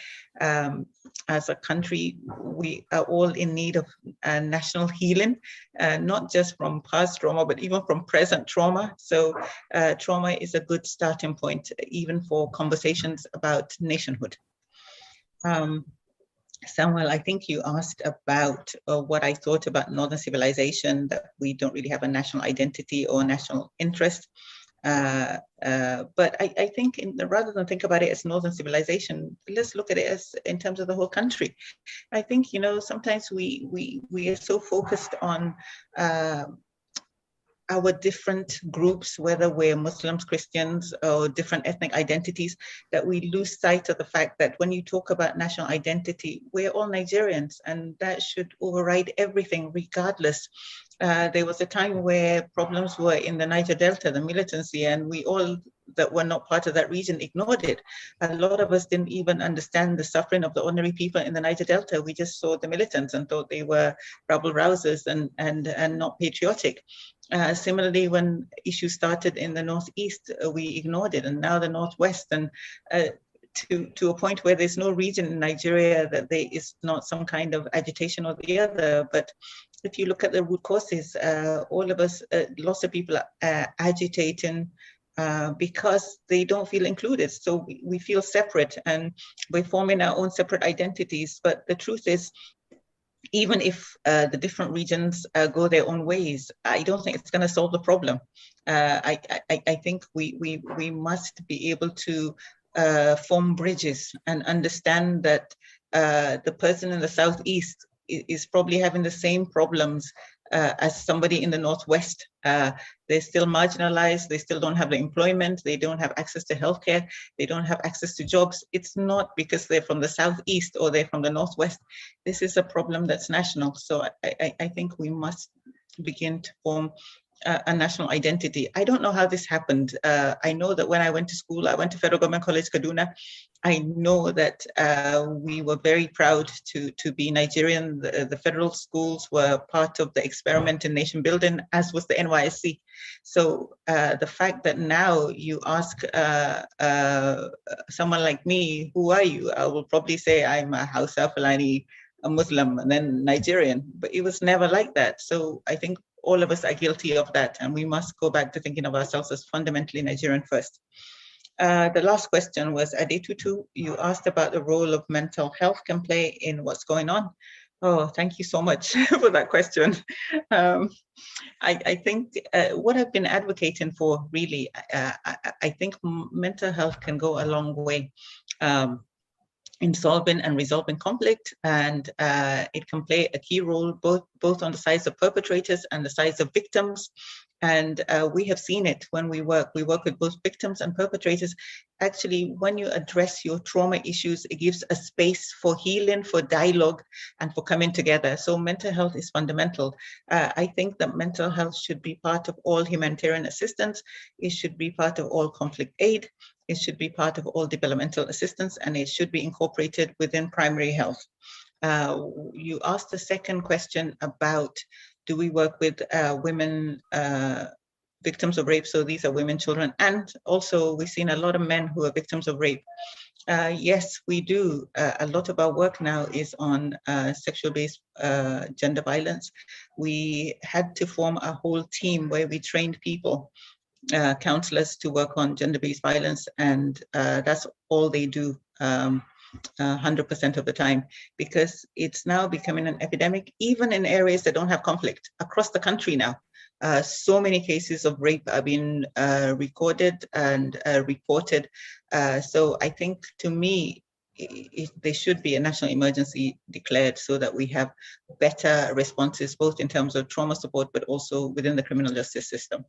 as a country, we are all in need of national healing, not just from past trauma, but even from present trauma. So trauma is a good starting point, even for conversations about nationhood. Samuel, I think you asked about what I thought about Northern civilization, that we don't really have a national identity or national interest. But I think rather than think about it as Northern civilization, let's look at it as in terms of the whole country. I think, sometimes we are so focused on our different groups, whether we're Muslims, Christians, or different ethnic identities, that we lose sight of the fact that when you talk about national identity, we're all Nigerians, and that should override everything regardless. There was a time where problems were in the Niger Delta, the militancy, and we all that were not part of that region ignored it. A lot of us didn't even understand the suffering of the ordinary people in the Niger Delta. We just saw the militants and thought they were rabble rousers and not patriotic. Similarly, when issues started in the Northeast, we ignored it, and now the Northwest, and to a point where there's no region in Nigeria that there is not some kind of agitation or the other. But if you look at the root causes, all of us, lots of people are agitating because they don't feel included. So we feel separate, and we're forming our own separate identities. But the truth is, even if the different regions go their own ways, I don't think it's going to solve the problem. I think we must be able to form bridges and understand that the person in the Southeast is probably having the same problems as somebody in the Northwest. They're still marginalized, they still don't have the employment, they don't have access to healthcare, they don't have access to jobs. It's not because they're from the Southeast or they're from the Northwest. This is a problem that's national. So I think we must begin to form a national identity. I don't know how this happened. I know that when I went to school, I went to Federal Government College, Kaduna. I know that we were very proud to be Nigerian. The federal schools were part of the experiment in nation building, as was the NYSC. So the fact that now you ask someone like me, who are you? I will probably say I'm a Hausa, Fulani, a Muslim, and then Nigerian, but it was never like that. So I think all of us are guilty of that, and we must go back to thinking of ourselves as fundamentally Nigerian first. The last question was, Adetutu, you asked about the role of mental health can play in what's going on. Oh, thank you so much for that question. I think what I've been advocating for, really, I think mental health can go a long way in solving and resolving conflict, and it can play a key role both on the sides of perpetrators and the sides of victims. And we have seen it when we work with both victims and perpetrators. Actually, when you address your trauma issues, it gives a space for healing, for dialogue, and for coming together. So mental health is fundamental. I think that mental health should be part of all humanitarian assistance. It should be part of all conflict aid. It should be part of all developmental assistance, and it should be incorporated within primary health. You asked the second question about, do we work with women victims of rape? So these are women, children, and also we've seen a lot of men who are victims of rape. Yes, we do. A lot of our work now is on sexual-based gender violence. We had to form a whole team where we trained people, counselors, to work on gender-based violence, and that's all they do 100% of the time, because it's now becoming an epidemic, even in areas that don't have conflict across the country now. So many cases of rape are being recorded and reported. So I think, to me, there should be a national emergency declared so that we have better responses, both in terms of trauma support, but also within the criminal justice system.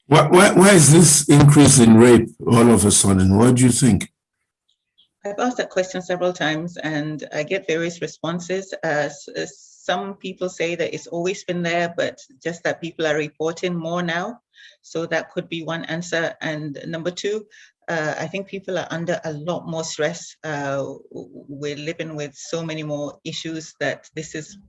Why is this increase in rape all of a sudden? What do you think? I've asked that question several times, and I get various responses. Some people say that it's always been there, but just that people are reporting more now. So that could be one answer. And number two, I think people are under a lot more stress. We're living with so many more issues that this is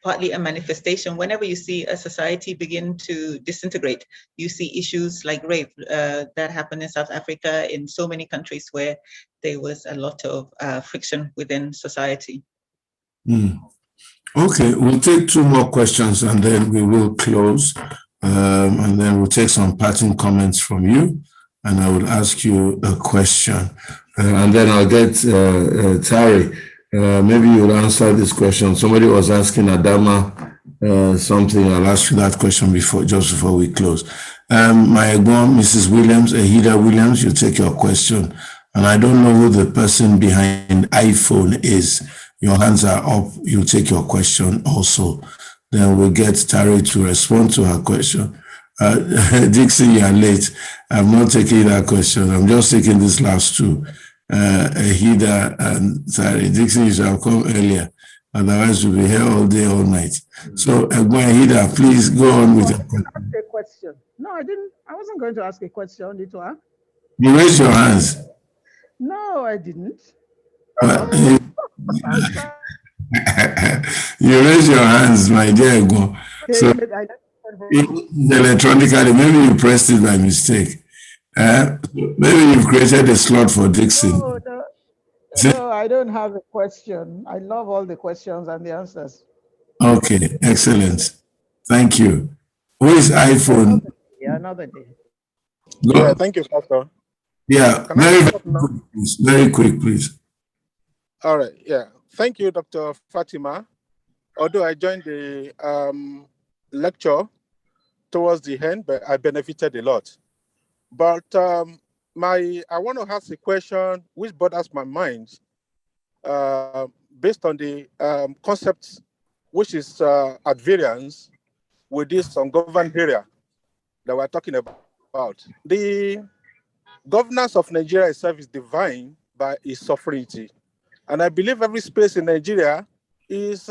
partly a manifestation. Whenever you see a society begin to disintegrate, you see issues like rape that happened in South Africa, in so many countries where there was a lot of friction within society. Okay, we'll take two more questions and then we will close. And then we'll take some parting comments from you, and I will ask you a question. And then I'll get Tari. Maybe you'll answer this question. Somebody was asking Adama something. I'll ask you that question just before we close. My mom, Mrs. Williams, Ahida Williams, you take your question. And I don't know who the person behind iPhone is. Your hands are up. You take your question also. then we'll get Tari to respond to her question. Dixon, you are late. I'm not taking that question. I'm just taking these last two. Hida and Tari. Dixon, you shall come earlier. Otherwise, we'll be here all day, all night. So, Hida, please go on with your question. Ask a question. No, I didn't. I wasn't going to ask a question, Litwa. You raised your hands. No, I didn't. You raise your hands, my dear. Go. So, electronically, maybe you pressed it by mistake. Maybe you've created a slot for Dixon. No, I don't have a question. I love all the questions and the answers. Okay, excellent. Thank you. Who is iPhone? Another day. Yeah, thank you, Pastor. Yeah, very quick, please. All right, yeah. Thank you, Dr. Fatima. Although I joined the lecture towards the end, but I benefited a lot. But I want to ask a question which bothers my mind based on the concept which is at variance with this ungoverned area that we're talking about. The governance of Nigeria itself is divine by its sovereignty. And I believe every space in Nigeria is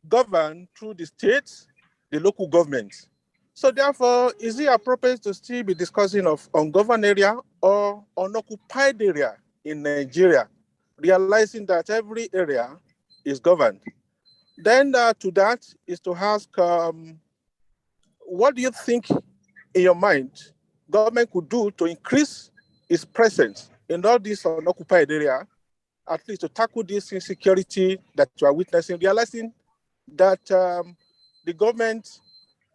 governed through the states, the local governments. So therefore, is it appropriate to still be discussing of ungoverned area or unoccupied area in Nigeria, realizing that every area is governed? Then to that is to ask, what do you think in your mind government could do to increase its presence in all these unoccupied area, at least to tackle this insecurity that you are witnessing, realizing that the government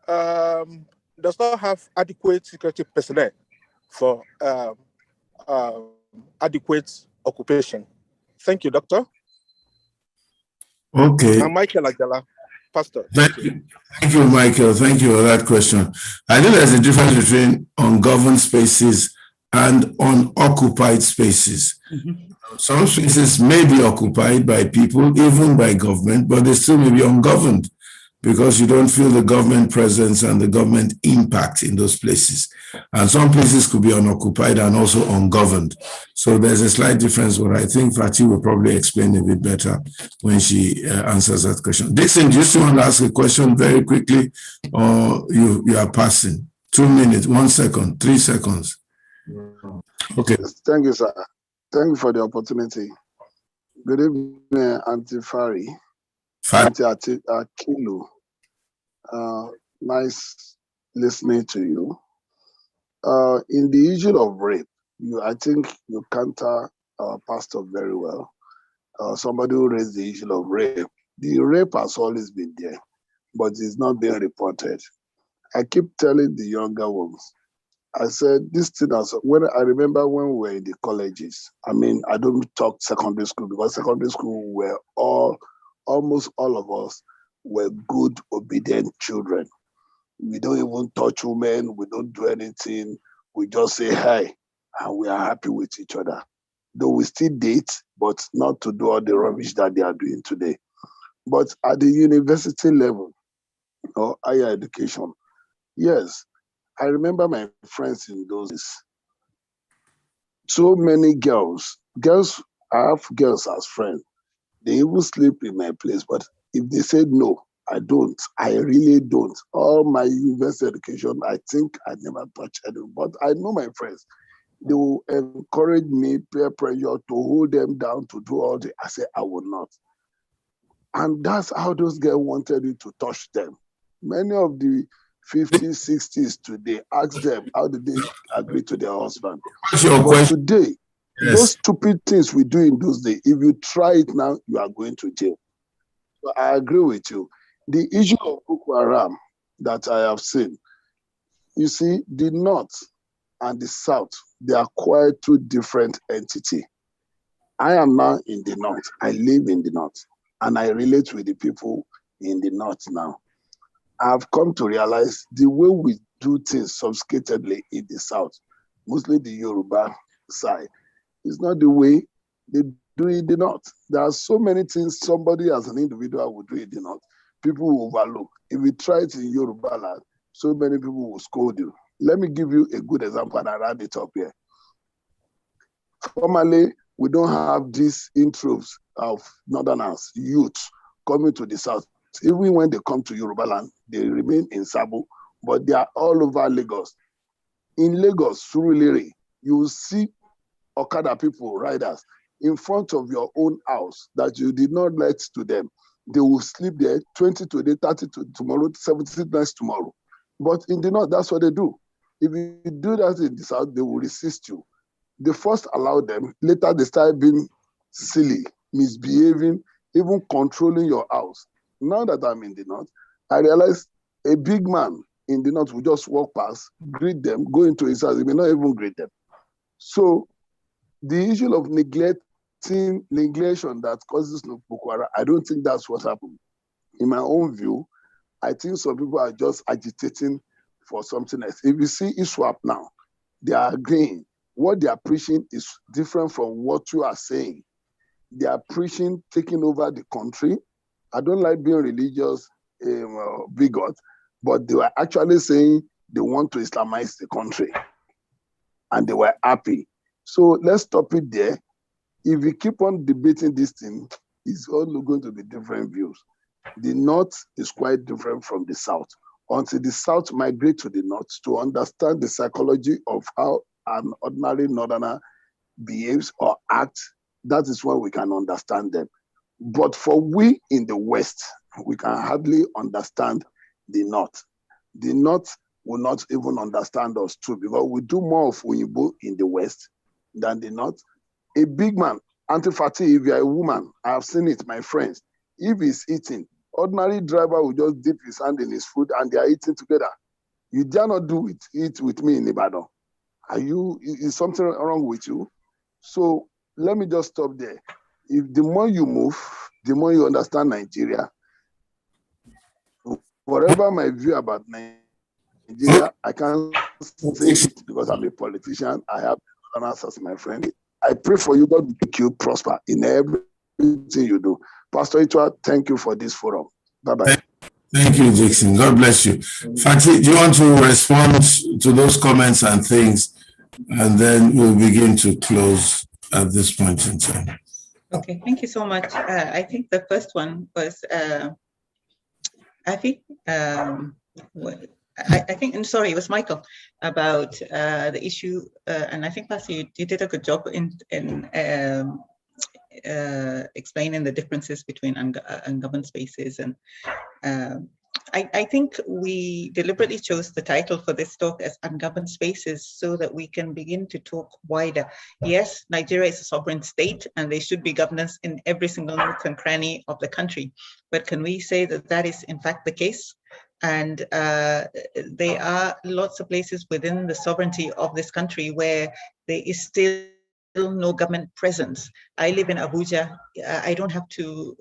does not have adequate security personnel for adequate occupation. Thank you, Doctor. Okay. I'm Michael Ajala, Pastor. Thank you. Thank you, Michael. Thank you for that question. I think there's a difference between ungoverned spaces and unoccupied spaces. Mm-hmm. Some spaces may be occupied by people, even by government, but they still may be ungoverned because you don't feel the government presence and the government impact in those places. And some places could be unoccupied and also ungoverned. So there's a slight difference, but I think Fatih will probably explain a bit better when she answers that question. Dixon, do you still want to ask a question very quickly, or you are passing? 2 minutes, 1 second, 3 seconds. Okay. Thank you, sir. Thank you for the opportunity. Good evening, Auntie Fari. Auntie Akilu. Nice listening to you. In the issue of rape, I think you counter our pastor very well. Somebody who raised the issue of rape. The rape has always been there, but it's not being reported. I keep telling the younger ones, I said, this thing, I remember when we were in the colleges, I mean, I don't talk secondary school because secondary school were almost all of us were good, obedient children. We don't even touch women, we don't do anything. We just say hi and we are happy with each other. Though we still date, but not to do all the rubbish that they are doing today. But at the university level or higher education, yes, I remember my friends in those days. So many girls, I have girls as friends. They even sleep in my place, but if they said no, I don't. I really don't. All my university education, I think I never touched anyone, but I know my friends. They will encourage me, peer pressure to hold them down to do all the. I say, I will not. And that's how those girls wanted you to touch them. Many of the 50s, 60s today, ask them, how did they agree to their husband? But today, those stupid things we do in those days, if you try it now, you are going to jail. So I agree with you. The issue of Boko Haram that I have seen, you see, the North and the South, they are quite two different entities. I am now in the North. I live in the North, and I relate with the people in the North now. I've come to realize the way we do things sophisticatedly in the South, mostly the Yoruba side, is not the way they do it in the North. There are so many things somebody as an individual would do in the North. people will overlook. If you try it in Yoruba land, so many people will scold you. Let me give you a good example and I round it up here. Formerly, we don't have these intros of northerners, youth, coming to the south. Even when they come to Yoruba land, they remain in Sabo, but they are all over Lagos. In Lagos, Surulere, you will see Okada people, riders, in front of your own house that you did not let to them. They will sleep there 20 today, 30 to tomorrow, 70 nights tomorrow. But in the north, that's what they do. If you do that in the south, they will resist you. They first allow them, later they start being silly, misbehaving, even controlling your house. Now that I'm in the north, I realize a big man in the north will just walk past, greet them, go into his house, he may not even greet them. So the issue of neglection that causes Boko Haram, I don't think that's what happened. In my own view, I think some people are just agitating for something else. If you see ISWAP now, they are agreeing. What they are preaching is different from what you are saying. They are preaching taking over the country. I don't like being religious bigot, but they were actually saying they want to Islamize the country. And they were happy. So let's stop it there. If we keep on debating this thing, it's all going to be different views. The north is quite different from the south. Until the south migrate to the north to understand the psychology of how an ordinary northerner behaves or acts, that is when we can understand them. But for we in the west, we can hardly understand the north. The north will not even understand us too, because we do more of Uyibo in the west than the north. A big man, Auntie Fatih, if you're a woman, I have seen it, my friends, if he's eating, ordinary driver will just dip his hand in his food and they are eating together. You dare not eat with me in Ibadan. Is something wrong with you? So let me just stop there. If the more you move, the more you understand Nigeria. Whatever my view about Nigeria, I can't say it because I'm a politician. I have honors as my friend. I pray for you, God will make you prosper in everything you do. Pastor Itwa, thank you for this forum. Bye-bye. Thank you, Jackson. God bless you. Fatih, do you want to respond to those comments and things? And then we'll begin to close at this point in time. Okay, thank you so much. I think the first one was, I think, and sorry, it was Michael, about the issue, and I think, Pastor, you did a good job in explaining the differences between ungoverned spaces. And I think we deliberately chose the title for this talk as Ungoverned Spaces so that we can begin to talk wider. Yes, Nigeria is a sovereign state and there should be governance in every single nook and cranny of the country. But can we say that that is in fact the case? And there are lots of places within the sovereignty of this country where there is still no government presence. I live in Abuja. I don't have to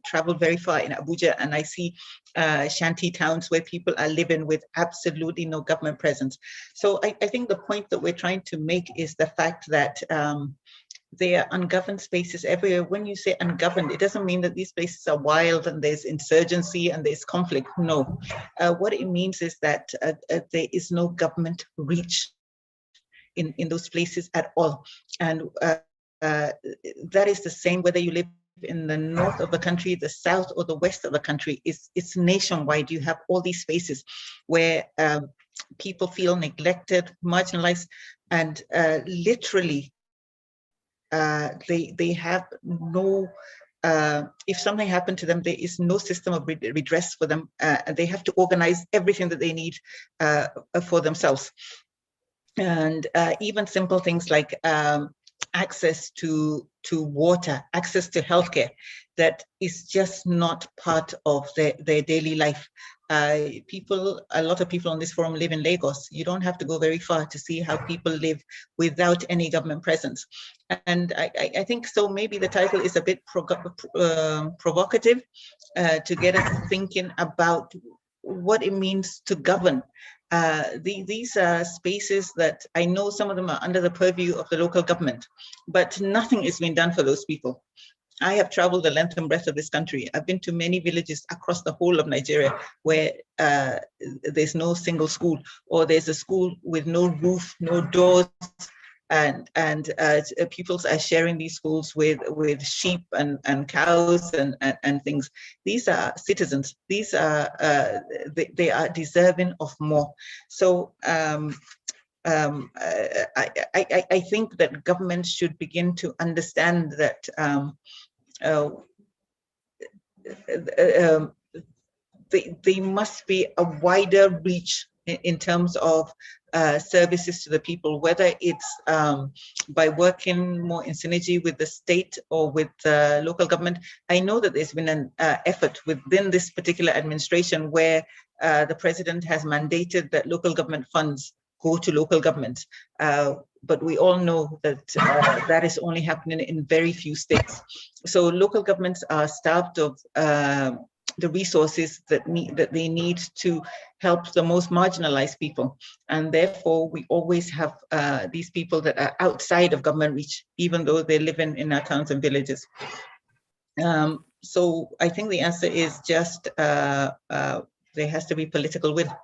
travel very far in Abuja, and I see shanty towns where people are living with absolutely no government presence. So I think the point that we're trying to make is the fact that there are ungoverned spaces everywhere. When you say ungoverned, it doesn't mean that these places are wild and there's insurgency and there's conflict. No. What it means is that there is no government reach in those places at all. And that is the same whether you live in the north of the country, the south, or the west of the country. It's nationwide. You have all these spaces where people feel neglected, marginalized, and literally they have no, if something happened to them, there is no system of redress for them. They have to organize everything that they need for themselves. And even simple things like access to water, access to healthcare, that is just not part of their daily life. A lot of people on this forum live in Lagos. You don't have to go very far to see how people live without any government presence. And I think so maybe the title is a bit provocative to get us thinking about what it means to govern. These are spaces that I know some of them are under the purview of the local government, but nothing is being done for those people. I have traveled the length and breadth of this country. I've been to many villages across the whole of Nigeria where there's no single school, or there's a school with no roof, no doors, and people are sharing these schools with sheep and cows and things. These are citizens. These are they are deserving of more. So I think that government should begin to understand that they must be a wider reach in terms of services to the people, whether it's by working more in synergy with the state or with local government. I know that there's been an effort within this particular administration where the president has mandated that local government funds go to local governments. But we all know that that is only happening in very few states. So local governments are starved of the resources that they need to help the most marginalized people. And therefore, we always have these people that are outside of government reach, even though they're living in our towns and villages. So I think the answer is just there has to be political will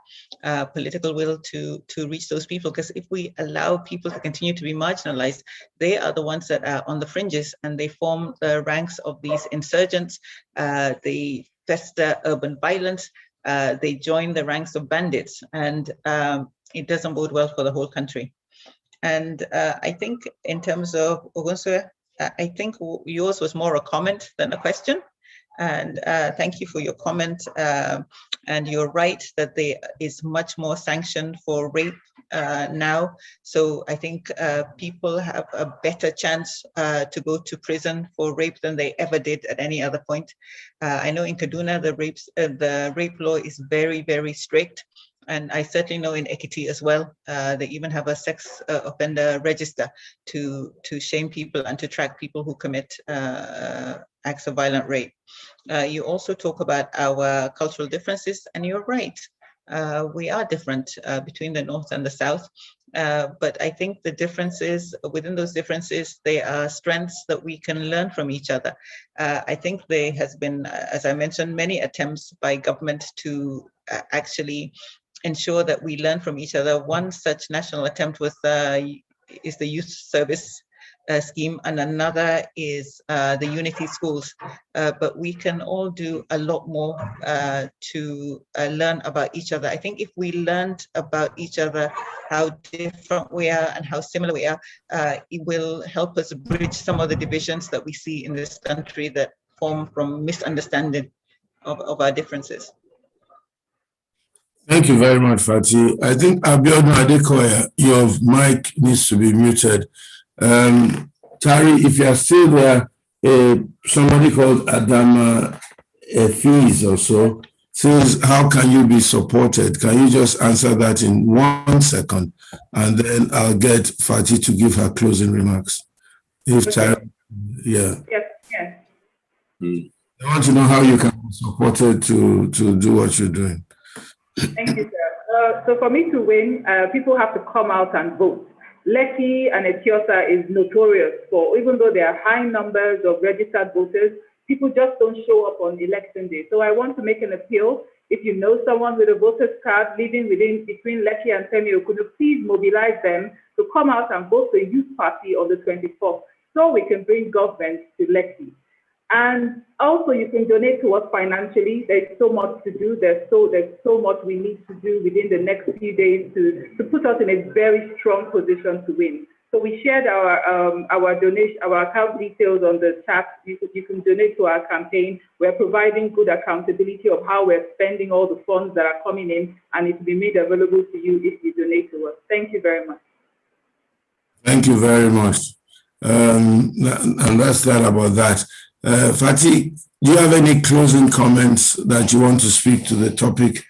to reach those people. Because if we allow people to continue to be marginalized, they are the ones that are on the fringes, and they form the ranks of these insurgents. They fester urban violence. They join the ranks of bandits, and it doesn't bode well for the whole country. And I think in terms of Ogunsoya, I think yours was more a comment than a question. And thank you for your comment. And you're right that there is much more sanction for rape now. So I think people have a better chance to go to prison for rape than they ever did at any other point. I know in Kaduna, the rape law is very, very strict. And I certainly know in Ekiti as well, they even have a sex offender register to shame people and to track people who commit acts of violent rape. You also talk about our cultural differences, and you're right. We are different between the North and the South. But I think the differences, within those differences, there are strengths that we can learn from each other. I think there has been, as I mentioned, many attempts by government to actually ensure that we learn from each other. One such national attempt was is the youth service scheme, and another is the Unity schools. But we can all do a lot more to learn about each other. I think if we learned about each other, how different we are and how similar we are, it will help us bridge some of the divisions that we see in this country that form from misunderstanding of our differences. Thank you very much, Fati. I think Abiodun Adekoya, your mic needs to be muted. Tari, if you are still there, somebody called Adama Fees or so says, how can you be supported? Can you just answer that in 1 second? And then I'll get Fati to give her closing remarks. If okay. Tari, yeah. Yes. I want to know how you can be supported to do what you're doing. Thank you, sir. So for me to win, people have to come out and vote. Lekki and Etiosa is notorious for, even though there are high numbers of registered voters, people just don't show up on election day. So I want to make an appeal. If you know someone with a voter's card living between Lekki and Temio, could you please mobilize them to come out and vote for a youth party on the 24th so we can bring government to Lekki. And also you can donate to us financially. There's so much to do. There's so much we need to do within the next few days to put us in a very strong position to win. So we shared our donation, our account details on the chat. You can donate to our campaign. We're providing good accountability of how we're spending all the funds that are coming in, and it will be made available to you if you donate to us. Thank you very much. Thank you very much. And that's that about that. Fati, do you have any closing comments that you want to speak to the topic,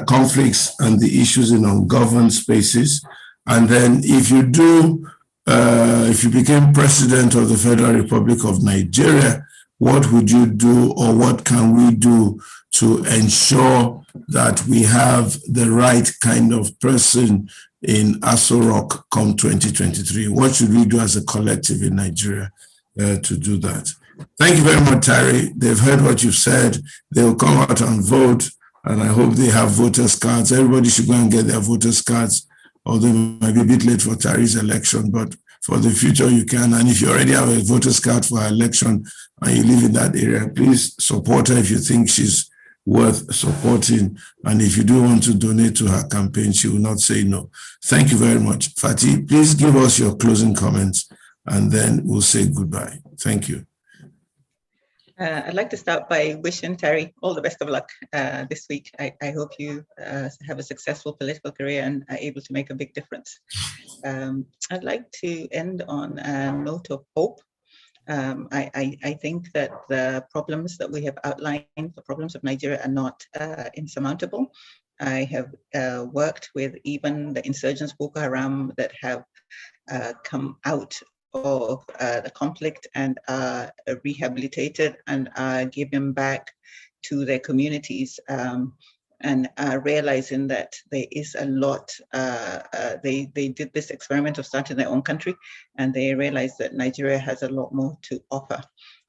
conflicts and the issues in ungoverned spaces? And then if you do, if you became president of the Federal Republic of Nigeria, what would you do, or what can we do to ensure that we have the right kind of person in Aso Rock come 2023? What should we do as a collective in Nigeria to do that? Thank you very much, Tari. They've heard what you've said. They'll come out and vote, and I hope they have voters' cards. Everybody should go and get their voters' cards, although it might be a bit late for Tari's election, but for the future you can. And if you already have a voters' card for her election and you live in that area, please support her if you think she's worth supporting. And if you do want to donate to her campaign, she will not say no. Thank you very much. Fati, please give us your closing comments and then we'll say goodbye. Thank you. I'd like to start by wishing Terry all the best of luck this week. I hope you have a successful political career and are able to make a big difference. I'd like to end on a note of hope. I think that the problems that we have outlined, the problems of Nigeria, are not insurmountable. I have worked with even the insurgents, Boko Haram, that have come out of the conflict and are rehabilitated and are given back to their communities, and realizing that there is a lot. They did this experiment of starting their own country, and they realized that Nigeria has a lot more to offer.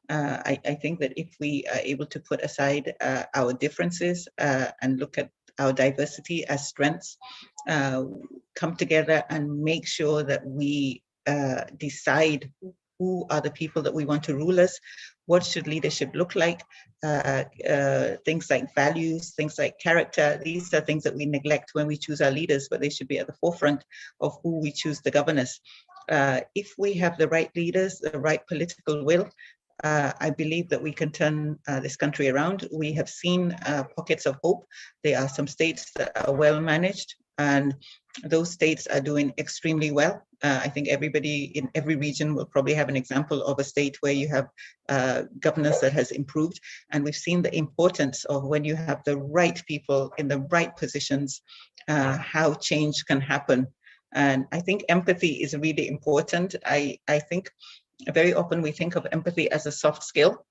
I think that if we are able to put aside our differences and look at our diversity as strengths, come together and make sure that we decide who are the people that we want to rule us, what should leadership look like, things like values, things like character. These are things that we neglect when we choose our leaders, but they should be at the forefront of who we choose to govern us. If we have the right leaders, the right political will, I believe that we can turn this country around. We have seen pockets of hope. There are some states that are well managed, and those states are doing extremely well. I think everybody in every region will probably have an example of a state where you have governance that has improved. And we've seen the importance of when you have the right people in the right positions, how change can happen. And I think empathy is really important. I think very often we think of empathy as a soft skill.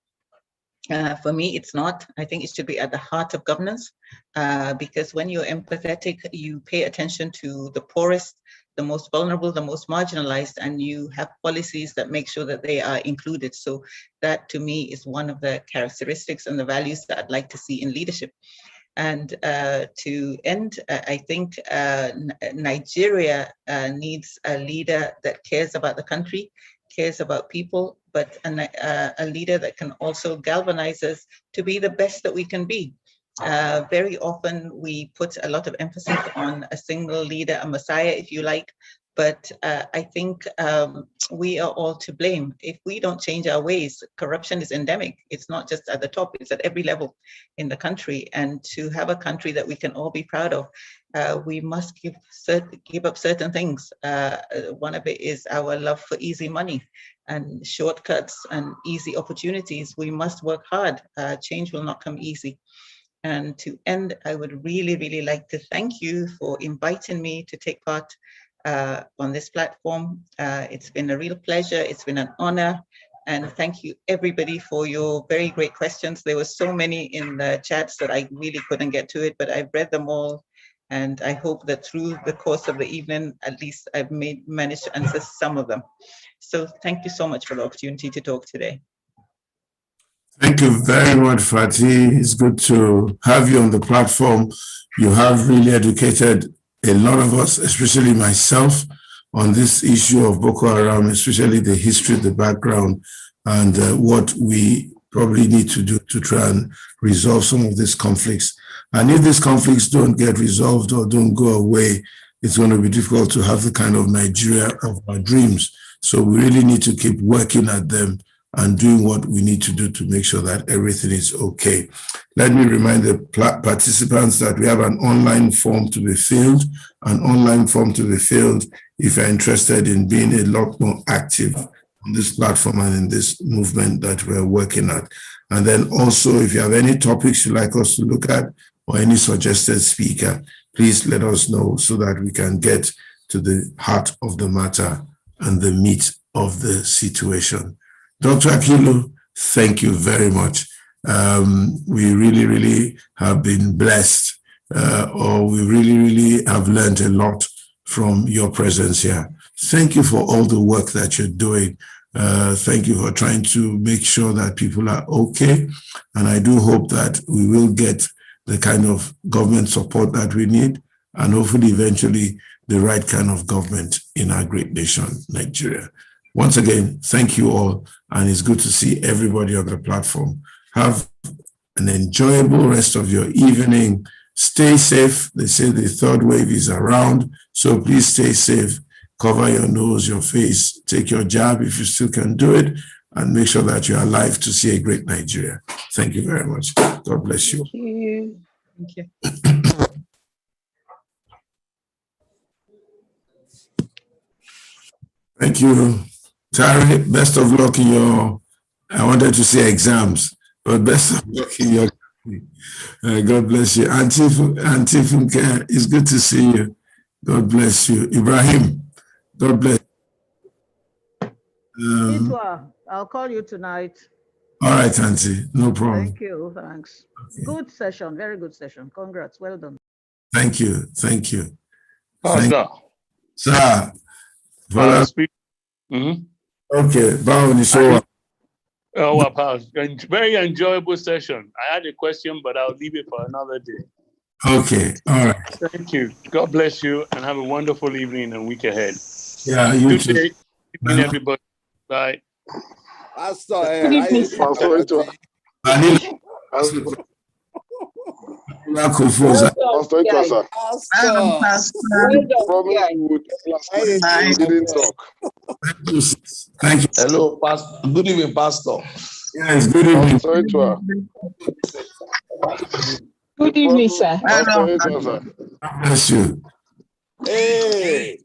For me, it's not. I think it should be at the heart of governance, because when you're empathetic, you pay attention to the poorest, the most vulnerable, the most marginalized, and you have policies that make sure that they are included. So that, to me, is one of the characteristics and the values that I'd like to see in leadership. And to end, I think Nigeria needs a leader that cares about the country, cares about people, but a leader that can also galvanize us to be the best that we can be. Very often we put a lot of emphasis on a single leader, a messiah, if you like, but I think we are all to blame. If we don't change our ways, corruption is endemic. It's not just at the top, it's at every level in the country. And to have a country that we can all be proud of, we must give up certain things. One of it is our love for easy money and shortcuts and easy opportunities. We must work hard. Change will not come easy. And to end, I would really, really like to thank you for inviting me to take part on this platform. It's been a real pleasure. It's been an honor. And thank you, everybody, for your very great questions. There were so many in the chats that I really couldn't get to it, but I've read them all. And I hope that through the course of the evening, at least I've managed to answer some of them. So thank you so much for the opportunity to talk today. Thank you very much, Fati. It's good to have you on the platform. You have really educated a lot of us, especially myself, on this issue of Boko Haram, especially the history, the background, and what we probably need to do to try and resolve some of these conflicts. And if these conflicts don't get resolved or don't go away, it's going to be difficult to have the kind of Nigeria of our dreams. So we really need to keep working at them and doing what we need to do to make sure that everything is okay. Let me remind the participants that we have an online form to be filled, if you're interested in being a lot more active on this platform and in this movement that we're working at. And then also, if you have any topics you'd like us to look at or any suggested speaker, please let us know so that we can get to the heart of the matter and the meat of the situation. Dr. Akilu, thank you very much. We really, really have been blessed, or we really, really have learned a lot from your presence here. Thank you for all the work that you're doing. Thank you for trying to make sure that people are okay. And I do hope that we will get the kind of government support that we need, and hopefully eventually the right kind of government in our great nation, Nigeria. Once again, thank you all, and it's good to see everybody on the platform. Have an enjoyable rest of your evening. Stay safe. They say the third wave is around, so please stay safe. Cover your nose, your face, take your jab if you still can do it, and make sure that you're alive to see a great Nigeria. Thank you very much. God bless you. Thank you. Thank you. Thank you. Tari, best of luck in your, I wanted to say exams, but best of luck in your, God bless you. Auntie Funke, it's good to see you. God bless you. Ibrahim, God bless you. I'll call you tonight. All right, Auntie, no problem. Thank you, thanks. Okay. Good session, very good session. Congrats, well done. Thank you, thank you. Sir. Sir. Okay, very enjoyable session. I had a question, but I'll leave it for another day. Okay, all right. Thank you. God bless you, and have a wonderful evening and week ahead. Yeah, you Good too. day, evening, everybody. Bye. Pastor, Thank you. Hello, Pastor. Good evening, Pastor. Yes, good evening. Good evening, sir. God bless you. Hey.